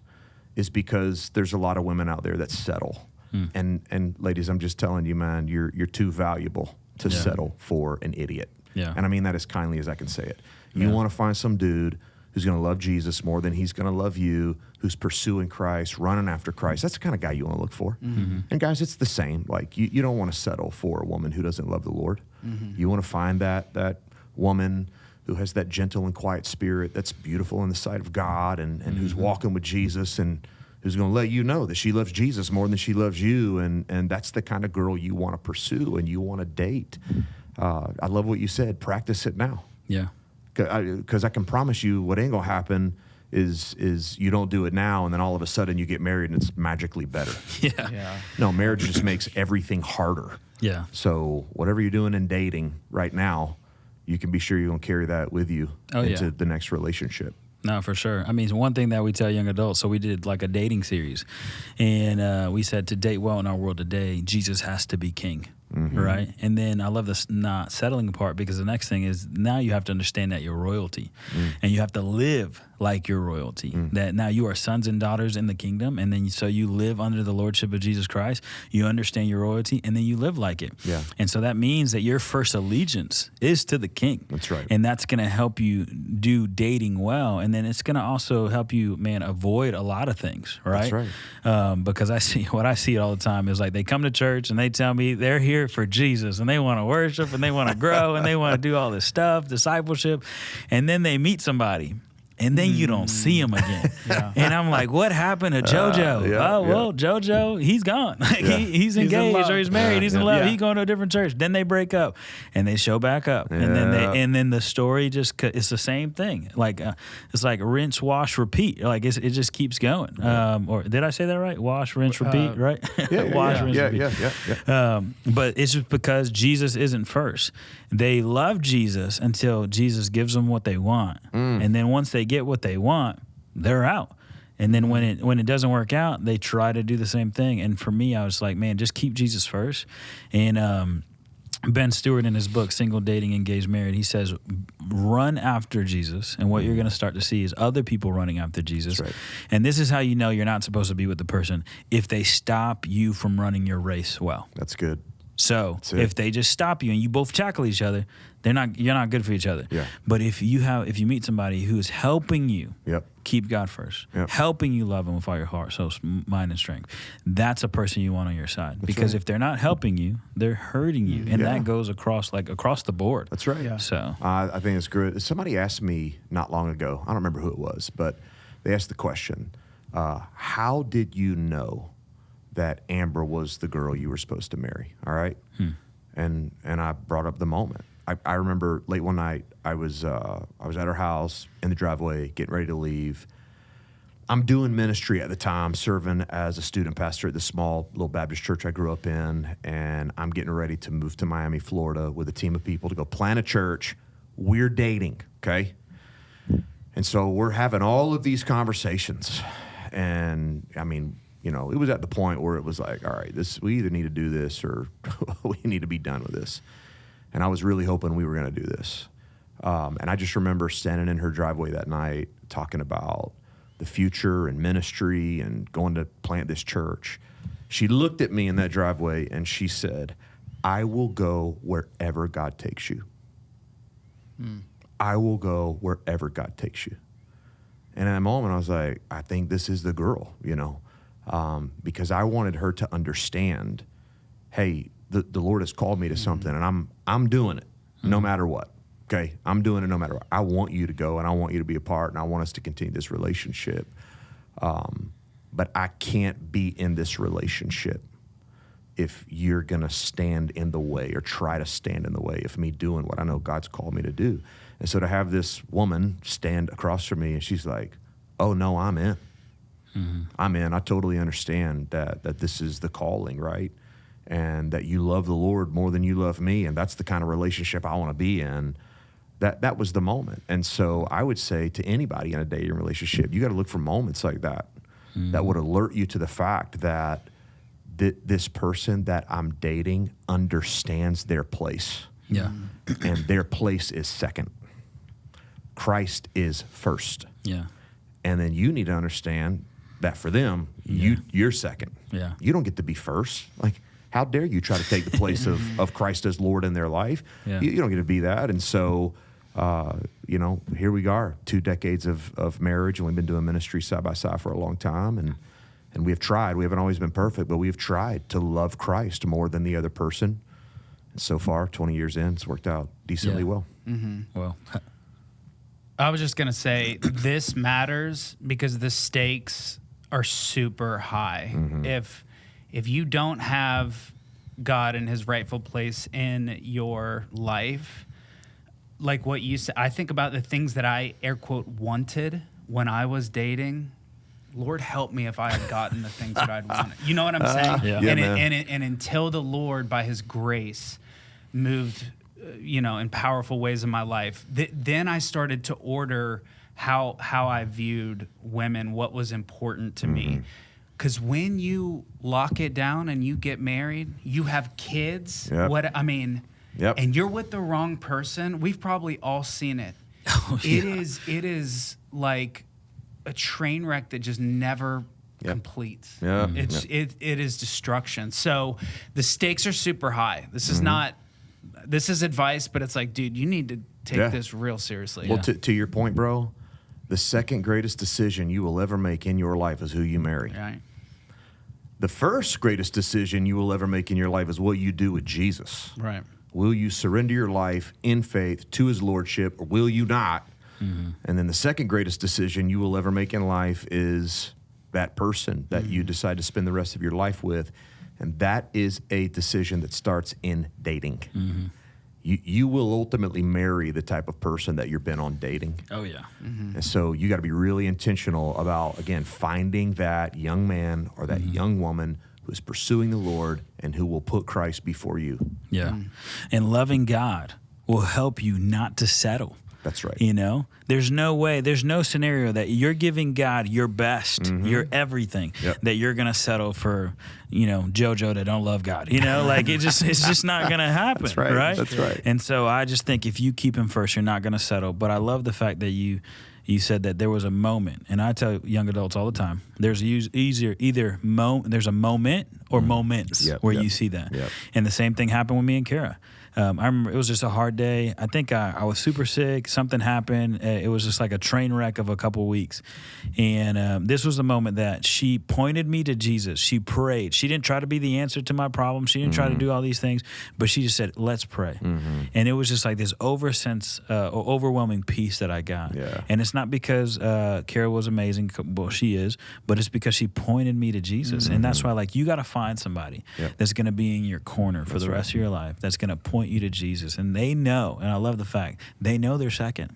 is because there's a lot of women out there that settle. And ladies, I'm just telling you, man, you're too valuable to settle for an idiot.
Yeah.
And I mean that as kindly as I can say it. You want to find some dude who's going to love Jesus more than he's going to love you, who's pursuing Christ, running after Christ. That's the kind of guy you want to look for. And guys, it's the same. Like you don't want to settle for a woman who doesn't love the Lord. You want to find that woman who has that gentle and quiet spirit that's beautiful in the sight of God and who's walking with Jesus and who's going to let you know that she loves Jesus more than she loves you. And that's the kind of girl you want to pursue and you want to date. I love what you said. Practice it now.
Yeah.
Because I can promise you what ain't going to happen is you don't do it now and then all of a sudden you get married and it's magically better. No, marriage just makes everything harder.
Yeah.
So whatever you're doing in dating right now, you can be sure you're going to carry that with you into the next relationship.
No, for sure. I mean, one thing that we tell young adults, so we did like a dating series, and we said to date well in our world today, Jesus has to be king. Right. And then I love this not settling part because the next thing is now you have to understand that you're royalty and you have to live like you're royalty, that now you are sons and daughters in the kingdom. And then so you live under the lordship of Jesus Christ. You understand your royalty and then you live like it.
Yeah.
And so that means that your first allegiance is to the king.
That's right.
And that's going to help you do dating well. And then it's going to also help you, man, avoid a lot of things. Right.
That's right.
Because I see all the time is like they come to church and they tell me they're here for Jesus and they want to worship and they want to grow and they want to do all this stuff, discipleship. And then they meet somebody. And then you don't see him again. And I'm like, what happened to JoJo? JoJo, he's gone. He's engaged or he's married. He's in love. He's going to a different church. Then they break up and they show back up. And then the story it's the same thing. Like it's like rinse, wash, repeat. Like it just keeps going. Or did I say that right? Wash, rinse, repeat, right? Wash, rinse, repeat. But it's just because Jesus isn't first. They love Jesus until Jesus gives them what they want. And then once they get what they want, they're out. And then when it doesn't work out, they try to do the same thing. And for me, I was like, man, just keep Jesus first. And Ben Stewart in his book, Single, Dating, Engaged, Married, he says, run after Jesus. And what you're going to start to see is other people running after Jesus.
That's right.
And this is how you know you're not supposed to be with the person if they stop you from running your race well.
That's good.
So if they just stop you and you both tackle each other, you're not good for each other.
Yeah.
But if you meet somebody who is helping you keep God first, helping you love him with all your heart, soul, mind, and strength, that's a person you want on your side. Because if they're not helping you, they're hurting you. And that goes across the board.
That's right.
Yeah. So
I think it's good. Somebody asked me not long ago, I don't remember who it was, but they asked the question, how did you know that Amber was the girl you were supposed to marry? All right. And I brought up the moment. I remember late one night, I was at her house in the driveway, getting ready to leave. I'm doing ministry at the time, serving as a student pastor at the small little Baptist church I grew up in, and I'm getting ready to move to Miami, Florida with a team of people to go plant a church. We're dating, okay? And so we're having all of these conversations, and I mean, you know, it was at the point where it was like, all right, we either need to do this or we need to be done with this. And I was really hoping we were going to do this. And I just remember standing in her driveway that night talking about the future and ministry and going to plant this church. She looked at me in that driveway and she said, I will go wherever God takes you. I will go wherever God takes you. And in that moment, I was like, I think this is the girl, because I wanted her to understand, hey, the Lord has called me to something, and I'm doing it no matter what. Okay, I'm doing it no matter what. I want you to go, and I want you to be a part, and I want us to continue this relationship. But I can't be in this relationship if you're going to stand in the way or try to stand in the way of me doing what I know God's called me to do. And so to have this woman stand across from me, and she's like, oh, no, I'm in. I'm in. I totally understand that this is the calling, right? And that you love the Lord more than you love me, and that's the kind of relationship I want to be in. That was the moment. And so I would say to anybody in a dating relationship, you got to look for moments like that that would alert you to the fact that this person that I'm dating understands their place.
Yeah.
And their place is second. Christ is first.
Yeah.
And then you need to understand that for them, you're second.
Yeah.
You don't get to be first. Like, how dare you try to take the place of Christ as Lord in their life?
Yeah.
You don't get to be that. And so, here we are, 2 decades of marriage, and we've been doing ministry side by side for a long time. And we have tried. We haven't always been perfect, but we have tried to love Christ more than the other person. And so far, 20 years in, it's worked out decently well.
Well,
I was just going to say this matters because the stakes are super high. If you don't have God in his rightful place in your life, like what you said, I think about the things that I, air quote, wanted when I was dating. Lord help me if I had gotten the things that I'd wanted. You know what I'm saying?
Yeah.
And until the Lord, by his grace, moved, in powerful ways in my life, then I started to order how I viewed women, what was important to me. Because when you lock it down and you get married, you have kids.
Yep.
And you're with the wrong person. We've probably all seen it. It is like a train wreck that just never completes.
Yeah.
It is destruction. So the stakes are super high. This is advice, but it's like, dude, you need to take this real seriously.
Well, to your point, bro, the second greatest decision you will ever make in your life is who you marry.
Right.
The first greatest decision you will ever make in your life is what you do with Jesus.
Right.
Will you surrender your life in faith to his lordship, or will you not? And then the second greatest decision you will ever make in life is that person that you decide to spend the rest of your life with. And that is a decision that starts in dating. You will ultimately marry the type of person that you've been on dating.
oh yeah.
And so you got to be really intentional about, again, finding that young man or that young woman who is pursuing the Lord and who will put Christ before you.
Yeah. And loving God will help you not to settle.
That's right.
There's no way, there's no scenario that you're giving God your best, your everything, that you're going to settle for, JoJo that don't love God. It's just not going to happen.
That's right. That's right.
And so I just think if you keep him first, you're not going to settle. But I love the fact that you said that there was a moment, and I tell young adults all the time, there's there's a moment or moments where you see that. And the same thing happened with me and Kara. I remember it was just a hard day. I think I was super sick. Something happened. It was just like a train wreck of a couple of weeks. And this was the moment that she pointed me to Jesus. She prayed. She didn't try to be the answer to my problem. She didn't try to do all these things, but she just said, let's pray. And it was just like this overwhelming peace that I got.
Yeah.
And it's not because Kara was amazing. Well, she is, but it's because she pointed me to Jesus. And that's why, you got to find somebody that's going to be in your corner for the rest of your life, that's going to point you to Jesus. And they know, and I love the fact, they know they're second.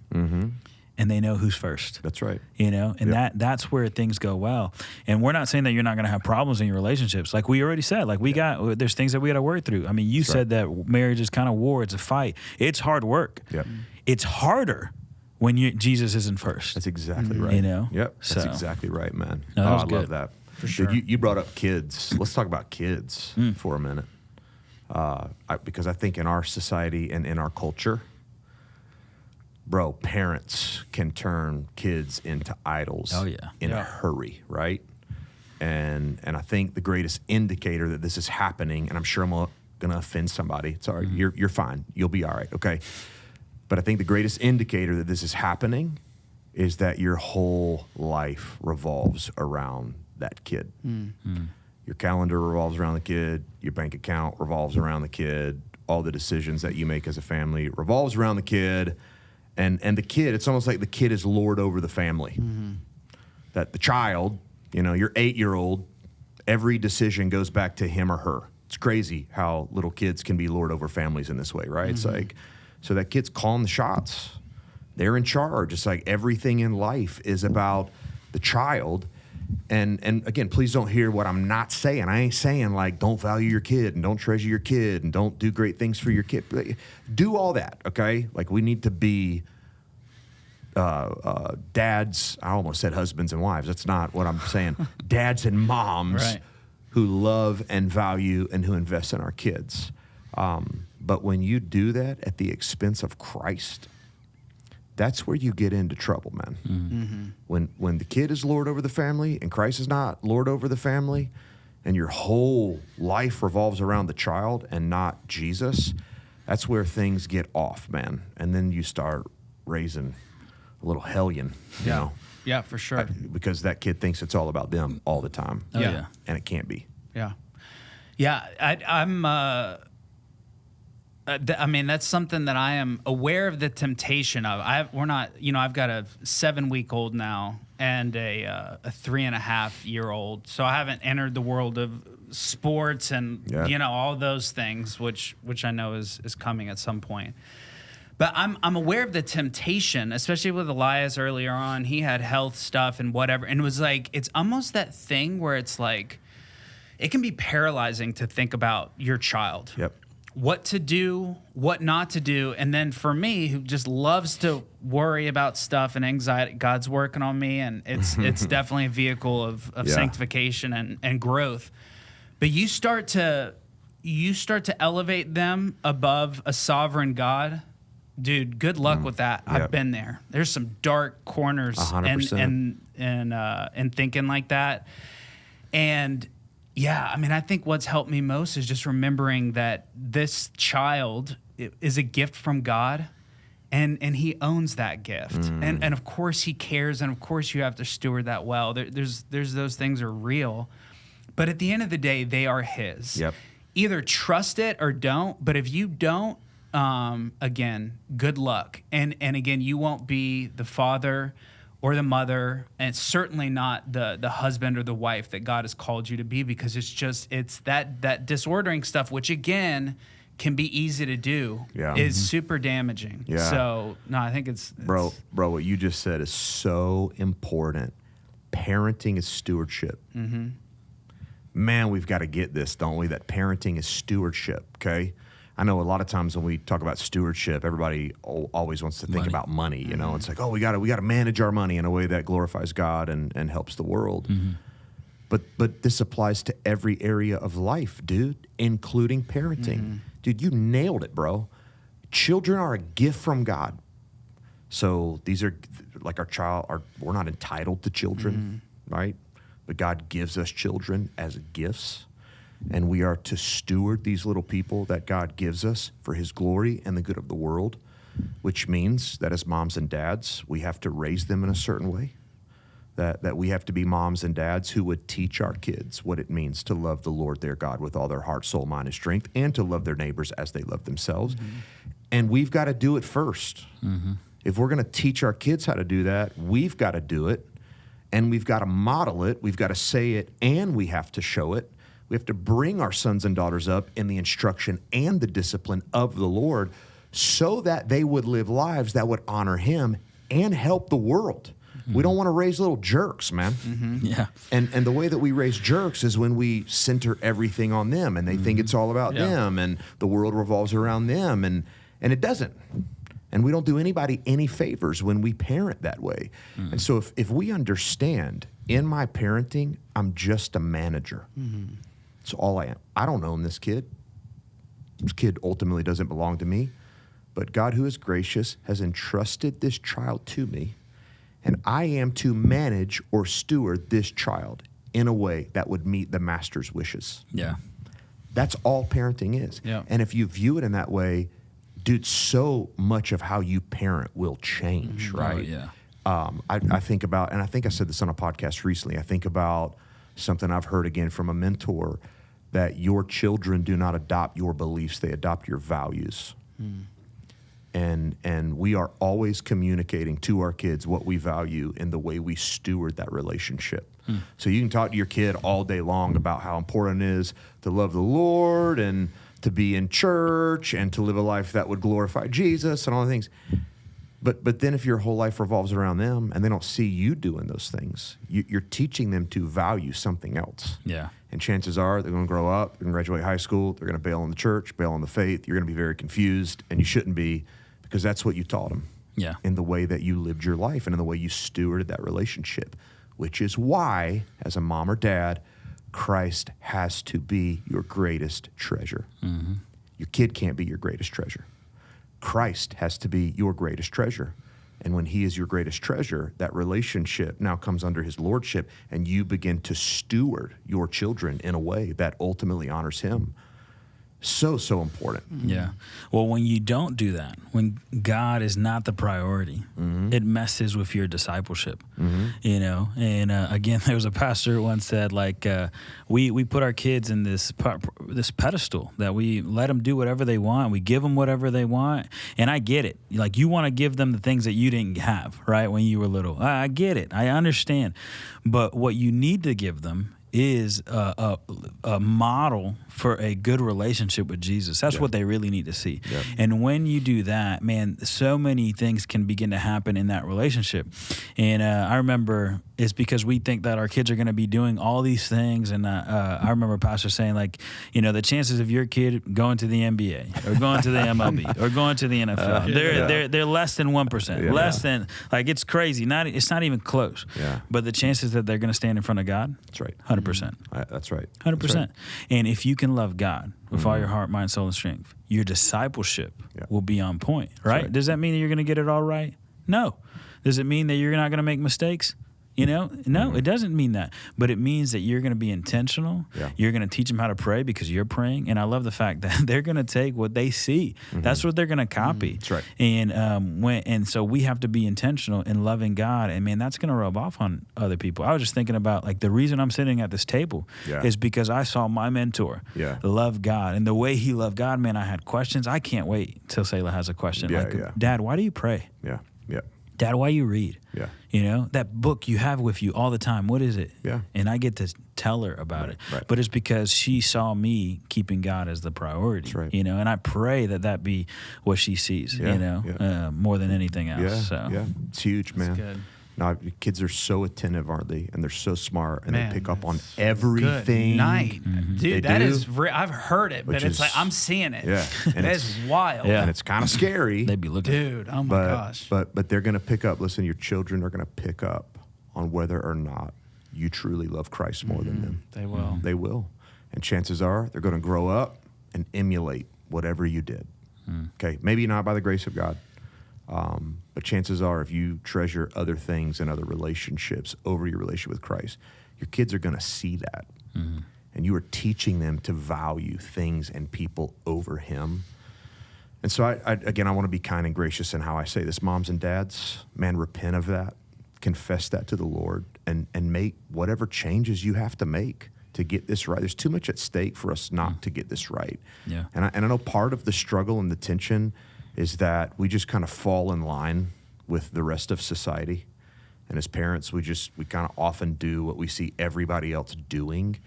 And they know who's first.
That's right.
And that's where things go well. And we're not saying that you're not going to have problems in your relationships. Like we already said, there's things that we got to work through. I mean, you said that marriage is kind of war. It's a fight. It's hard work.
Yep.
It's harder when Jesus isn't first.
That's exactly right.
Yep.
That's exactly right, man.
No, that was
I
good.
love that.
For sure.
Dude, you brought up kids. Let's talk about kids for a minute. Because I think in our society and in our culture, bro, parents can turn kids into idols in a hurry, right? And I think the greatest indicator that this is happening, and I'm sure I'm going to offend somebody. It's all right. You're fine. You'll be all right, okay? But I think the greatest indicator that this is happening is that your whole life revolves around that kid. Your calendar revolves around the kid. Your bank account revolves around the kid. All the decisions that you make as a family revolves around the kid. And the kid, it's almost like the kid is lord over the family. That the child, your 8-year-old, every decision goes back to him or her. It's crazy how little kids can be lord over families in this way, right? It's like, so that kid's calling the shots. They're in charge. It's like everything in life is about the child. And again, please don't hear what I'm not saying. I ain't saying like don't value your kid and don't treasure your kid and don't do great things for your kid. Do all that, okay? Like we need to be dads. I almost said husbands and wives. That's not what I'm saying. Dads and moms who love and value and who invest in our kids. But when you do that at the expense of Christ, that's where you get into trouble, man. When the kid is lord over the family and Christ is not lord over the family, and your whole life revolves around the child and not Jesus, that's where things get off, man. And then you start raising a little hellion, you know?
Yeah, for sure.
Because that kid thinks it's all about them all the time.
Oh, yeah.
And it can't be.
Yeah. I'm I mean, that's something that I am aware of the temptation of. I've got a 7-week-old now and a 3.5-year-old. So I haven't entered the world of sports and, all those things, which I know is coming at some point. But I'm aware of the temptation, especially with Elias earlier on. He had health stuff and whatever. And it was like, it's almost that thing where it's like, it can be paralyzing to think about your child.
Yep.
What to do, what not to do. And then for me, who just loves to worry about stuff and anxiety, God's working on me, and it's definitely a vehicle of sanctification and growth. But you start to elevate them above a sovereign God. Dude, good luck with that. I've been there. There's some dark corners
100%.
and thinking like that. And yeah, I mean, I think what's helped me most is just remembering that this child is a gift from God, and he owns that gift. And of course he cares, and of course you have to steward that well. There's those things are real. But at the end of the day, they are his.
Yep.
Either trust it or don't, but if you don't, again, good luck. And again, you won't be the father or the mother, and certainly not the husband or the wife that God has called you to be, because it's that disordering stuff, which again can be easy to do, is super damaging.
Yeah.
So no, I think it's
Bro, what you just said is so important. Parenting is stewardship. Man, we've got to get this, don't we? That parenting is stewardship, okay? I know a lot of times when we talk about stewardship, everybody always wants to think about money. You know, it's like, oh, we got to manage our money in a way that glorifies God and helps the world. But this applies to every area of life, dude, including parenting. Dude, you nailed it, bro. Children are a gift from God. So these are like we're not entitled to children, right? But God gives us children as gifts. And we are to steward these little people that God gives us for his glory and the good of the world, which means that as moms and dads, we have to raise them in a certain way, that we have to be moms and dads who would teach our kids what it means to love the Lord their God with all their heart, soul, mind, and strength, and to love their neighbors as they love themselves. And we've got to do it first. If we're going to teach our kids how to do that, we've got to do it, and we've got to model it, we've got to say it, and we have to show it. We have to bring our sons and daughters up in the instruction and the discipline of the Lord so that they would live lives that would honor him and help the world. We don't want to raise little jerks, man.
Yeah.
And the way that we raise jerks is when we center everything on them and they think it's all about them and the world revolves around them, and it doesn't. And we don't do anybody any favors when we parent that way. And so if we understand, in my parenting, I'm just a manager. That's all I am. I don't own this kid. This kid ultimately doesn't belong to me. But God, who is gracious, has entrusted this child to me, and I am to manage or steward this child in a way that would meet the master's wishes.
Yeah.
That's all parenting is.
Yeah.
And if you view it in that way, dude, so much of how you parent will change, right?
Oh, yeah.
I think about, and I think I said this on a podcast recently, I think about something I've heard again from a mentor, that your children do not adopt your beliefs, they adopt your values. And we are always communicating to our kids what we value in the way we steward that relationship. So you can talk to your kid all day long about how important it is to love the Lord and to be in church and to live a life that would glorify Jesus and all the things. But then if your whole life revolves around them and they don't see you doing those things, you're teaching them to value something else.
Yeah.
And chances are they're going to grow up, they're going to graduate high school, they're going to bail on the church, bail on the faith. You're going to be very confused, and you shouldn't be, because that's what you taught them.
Yeah.
In the way that you lived your life and in the way you stewarded that relationship, which is why, as a mom or dad, Christ has to be your greatest treasure. Your kid can't be your greatest treasure. Christ has to be your greatest treasure. And when he is your greatest treasure, that relationship now comes under his lordship, and you begin to steward your children in a way that ultimately honors him. So important.
Yeah. Well, when you don't do that, when God is not the priority, it messes with your discipleship, you know? And again, there was a pastor who once said, like, we put our kids in this pedestal that we let them do whatever they want. We give them whatever they want. And I get it. Like, you want to give them the things that you didn't have, right, when you were little. I get it. I understand. But what you need to give them is a model for a good relationship with Jesus. That's what they really need to see. And when you do that, man, so many things can begin to happen in that relationship. And I remember it's because we think that our kids are going to be doing all these things. And I remember Pastor saying, like, you know, the chances of your kid going to the NBA or going to the MLB or going to the NFL, they're less than 1%. Less than, like, it's crazy. It's not even close. But the chances that they're going to stand in front of God,
That's right.
100%.
That's right.
100%.
That's right.
And if you can love God with all your heart, mind, soul, and strength, your discipleship will be on point, right? Does that mean that you're going to get it all right? No. Does it mean that you're not going to make mistakes? You know, no, it doesn't mean that. But it means that you're going to be intentional. You're going to teach them how to pray because you're praying. And I love the fact that they're going to take what they see. That's what they're going to copy.
That's right.
And so we have to be intentional in loving God. And man, that's going to rub off on other people. I was just thinking about, like, the reason I'm sitting at this table is because I saw my mentor love God. And the way he loved God, man, I had questions. I can't wait till Selah has a question. Dad, why do you pray? Dad, why you read? You know, that book you have with you all the time, what is it? And I get to tell her about it. But it's because she saw me keeping God as the priority. You know, and I pray that be what she sees, you know, more than anything else.
It's huge, man.
That's good.
Now, kids are so attentive, aren't they? And they're so smart, and
Man,
they pick up on everything.
Good night. Dude, that
do.
is I've heard it, but it's like I'm seeing it.
And
that is wild.
And it's kind of scary.
They'd be looking.
Dude, oh my gosh.
But they're going to pick up. Listen, your children are going to pick up on whether or not you truly love Christ more than them.
They will.
They will. And chances are they're going to grow up and emulate whatever you did. Okay, maybe not by the grace of God. But chances are, if you treasure other things and other relationships over your relationship with Christ, your kids are going to see that. And you are teaching them to value things and people over him. And so, I want to be kind and gracious in how I say this. Moms and dads, man, repent of that. Confess that to the Lord and make whatever changes you have to make to get this right. There's too much at stake for us not to get this right. And I know part of the struggle and the tension is that we just kind of fall in line with the rest of society. And as parents, we kind of often do what we see everybody else doing.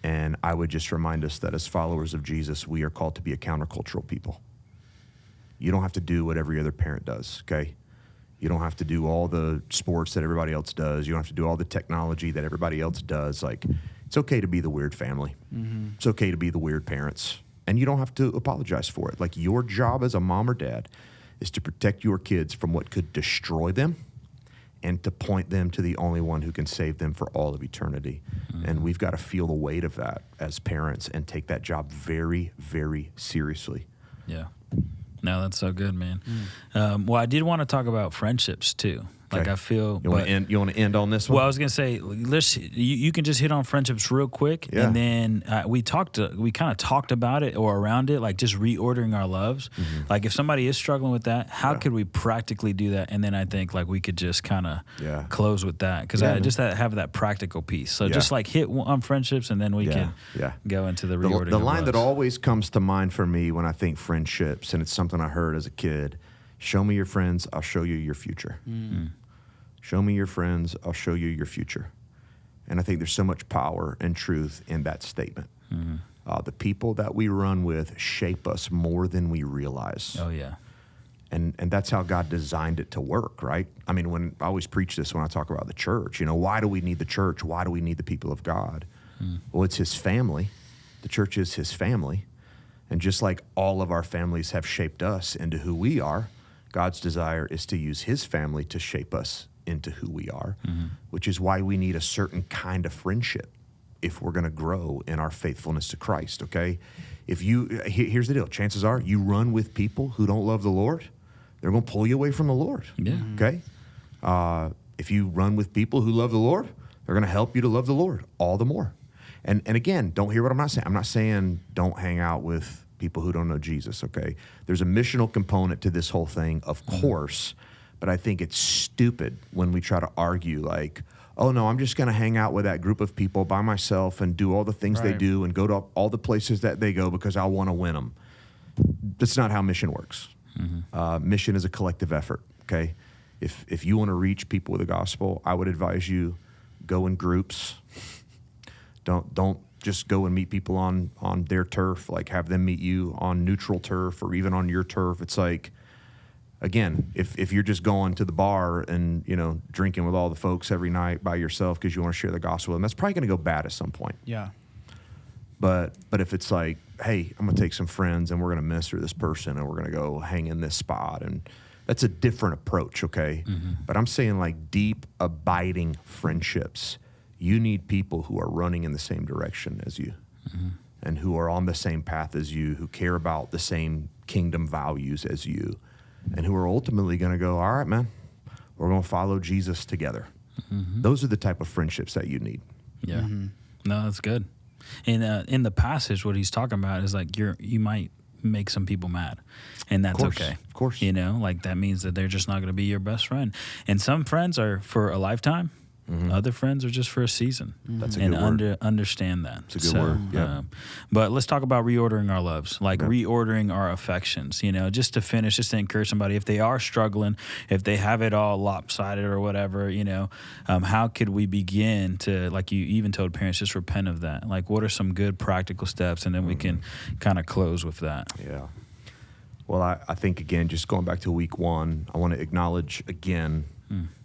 And I would just remind us that as followers of Jesus, we are called to be a countercultural people. You don't have to do what every other parent does, okay? You don't have to do all the sports that everybody else does. You don't have to do all the technology that everybody else does. Like, it's okay to be the weird family. It's okay to be the weird parents. And you don't have to apologize for it. Like, your job as a mom or dad is to protect your kids from what could destroy them and to point them to the only one who can save them for all of eternity. And we've got to feel the weight of that as parents and take that job very, very seriously.
No, that's so good, man. Well, I did want to talk about friendships too. Like I feel.
You want to end on this one?
Well, I was gonna say, you can just hit on friendships real quick, and then we kind of talked about it or around it, like just reordering our loves. Like if somebody is struggling with that, how could we practically do that? And then I think like we could just kind of close with that, because I just have that practical piece. So just like hit on friendships, and then we can go into the reordering.
The
of
line
loves.
that always comes to mind for me when I think friendships, and it's something I heard as a kid: show me your friends, I'll show you your future. Show me your friends, I'll show you your future. And I think there's so much power and truth in that statement. The people that we run with shape us more than we realize.
Oh, yeah.
And that's how God designed it to work, right? I mean, when I always preach this when I talk about the church, why do we need the church? Why do we need the people of God? Well, it's his family. The church is his family. And just like all of our families have shaped us into who we are, God's desire is to use his family to shape us into who we are, which is why we need a certain kind of friendship if we're going to grow in our faithfulness to Christ, okay? Here's the deal. Chances are you run with people who don't love the Lord, they're going to pull you away from the Lord, okay? If you run with people who love the Lord, they're going to help you to love the Lord all the more. And again, don't hear what I'm not saying. I'm not saying don't hang out with people who don't know Jesus, okay? There's a missional component to this whole thing, of course, but I think it's stupid when we try to argue like, oh, no, I'm just going to hang out with that group of people by myself and do all the things they do and go to all the places that they go because I want to win them. That's not how mission works. Mission is a collective effort, okay? If you want to reach people with the gospel, I would advise you go in groups. Don't just go and meet people on their turf, like have them meet you on neutral turf or even on your turf. It's like, again, if you're just going to the bar and, drinking with all the folks every night by yourself because you want to share the gospel with them, that's probably going to go bad at some point.
Yeah.
But if it's like, hey, I'm going to take some friends and we're going to minister to this person and we're going to go hang in this spot, and that's a different approach, okay? But I'm saying like deep, abiding friendships, you need people who are running in the same direction as you and who are on the same path as you, who care about the same kingdom values as you, and who are ultimately going to go, all right, man, we're going to follow Jesus together. Those are the type of friendships that you need.
Yeah. No, that's good. And in the passage, what he's talking about is like you might make some people mad, and that's okay.
Of course.
Like that means that they're just not going to be your best friend. And some friends are for a lifetime. Other friends are just for a season.
That's a good word.
Understand that.
It's a good word. Yeah.
But let's talk about reordering our loves, like reordering our affections. Just to finish, just to encourage somebody if they are struggling, if they have it all lopsided or whatever. How could we begin to, like you even told parents, just repent of that? Like, what are some good practical steps, and then we can kind of close with that.
Yeah. Well, I think again, just going back to week 1, I want to acknowledge again.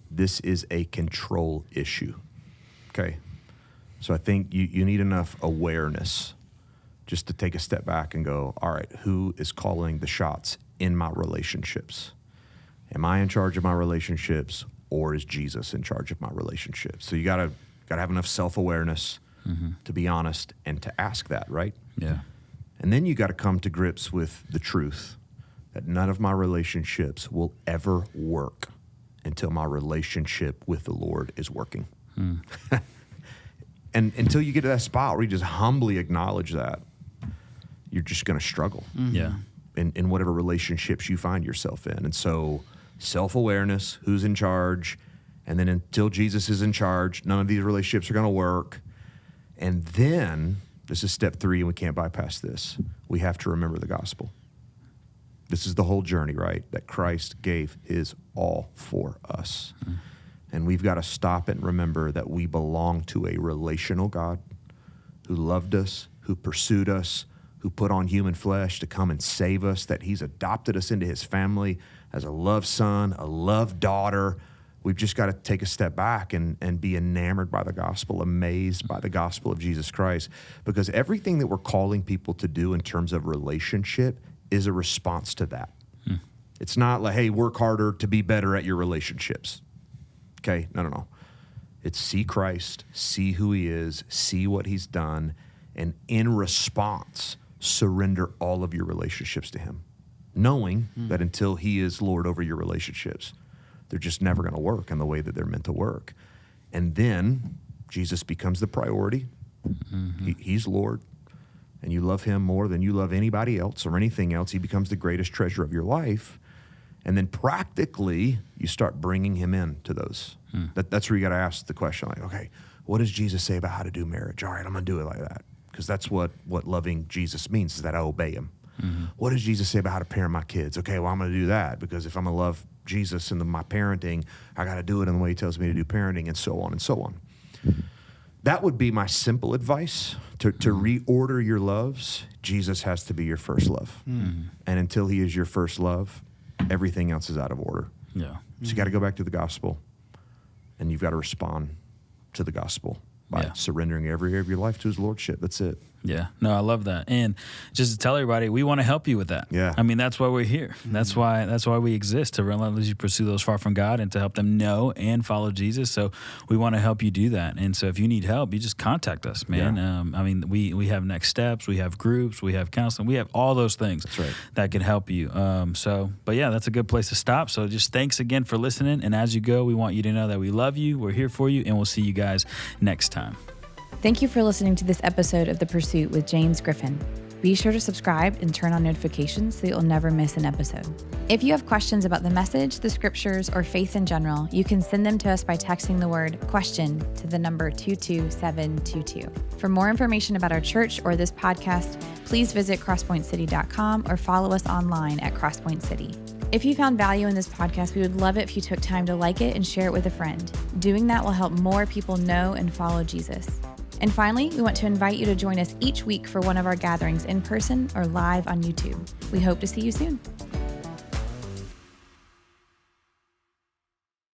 This is a control issue, okay? So I think you need enough awareness just to take a step back and go, all right, who is calling the shots in my relationships? Am I in charge of my relationships, or is Jesus in charge of my relationships? So you gotta have enough self-awareness to be honest and to ask that, right?
Yeah.
And then you got to come to grips with the truth that none of my relationships will ever work until my relationship with the Lord is working. And until you get to that spot where you just humbly acknowledge that, you're just going to struggle.
Yeah.
In whatever relationships you find yourself in. And so self-awareness, who's in charge, and then until Jesus is in charge, none of these relationships are going to work. And then, this is step 3, and we can't bypass this. We have to remember the gospel. This is the whole journey, right? That Christ gave his all for us. And we've got to stop and remember that we belong to a relational God who loved us, who pursued us, who put on human flesh to come and save us, that he's adopted us into his family as a loved son, a loved daughter. We've just got to take a step back and be enamored by the gospel, amazed by the gospel of Jesus Christ, because everything that we're calling people to do in terms of relationship is a response to that. It's not like, hey, work harder to be better at your relationships. Okay? No. It's see Christ, see who he is, see what he's done, and in response, surrender all of your relationships to him, knowing that until he is Lord over your relationships, they're just never going to work in the way that they're meant to work. And then Jesus becomes the priority. He's Lord, and you love him more than you love anybody else or anything else. He becomes the greatest treasure of your life. And then practically, you start bringing him in to those. That's where you got to ask the question, like, okay, what does Jesus say about how to do marriage? All right, I'm going to do it like that. Because that's what loving Jesus means, is that I obey him. What does Jesus say about how to parent my kids? Okay, well, I'm going to do that, because if I'm going to love Jesus in my parenting, I got to do it in the way he tells me to do parenting, and so on and so on. That would be my simple advice, to reorder your loves. Jesus has to be your first love. And until he is your first love, everything else is out of order.
Yeah.
So you got to go back to the gospel, and you've got to respond to the gospel by surrendering every area of your life to his lordship. That's it.
Yeah. No, I love that. And just to tell everybody, we want to help you with that.
Yeah.
I mean, that's why we're here. That's why we exist, to relentlessly pursue those far from God and to help them know and follow Jesus. So we want to help you do that. And so if you need help, you just contact us, man.
Yeah.
I mean, we have next steps, we have groups, we have counseling, we have all those things that can help you. But yeah, that's a good place to stop. So just thanks again for listening. And as you go, we want you to know that we love you, we're here for you, and we'll see you guys next time.
Thank you for listening to this episode of The Pursuit with James Griffin. Be sure to subscribe and turn on notifications so you'll never miss an episode. If you have questions about the message, the scriptures, or faith in general, you can send them to us by texting the word question to the number 22722. For more information about our church or this podcast, please visit crosspointcity.com or follow us online at Crosspoint City. If you found value in this podcast, we would love it if you took time to like it and share it with a friend. Doing that will help more people know and follow Jesus. And finally, we want to invite you to join us each week for one of our gatherings in person or live on YouTube. We hope to see you soon.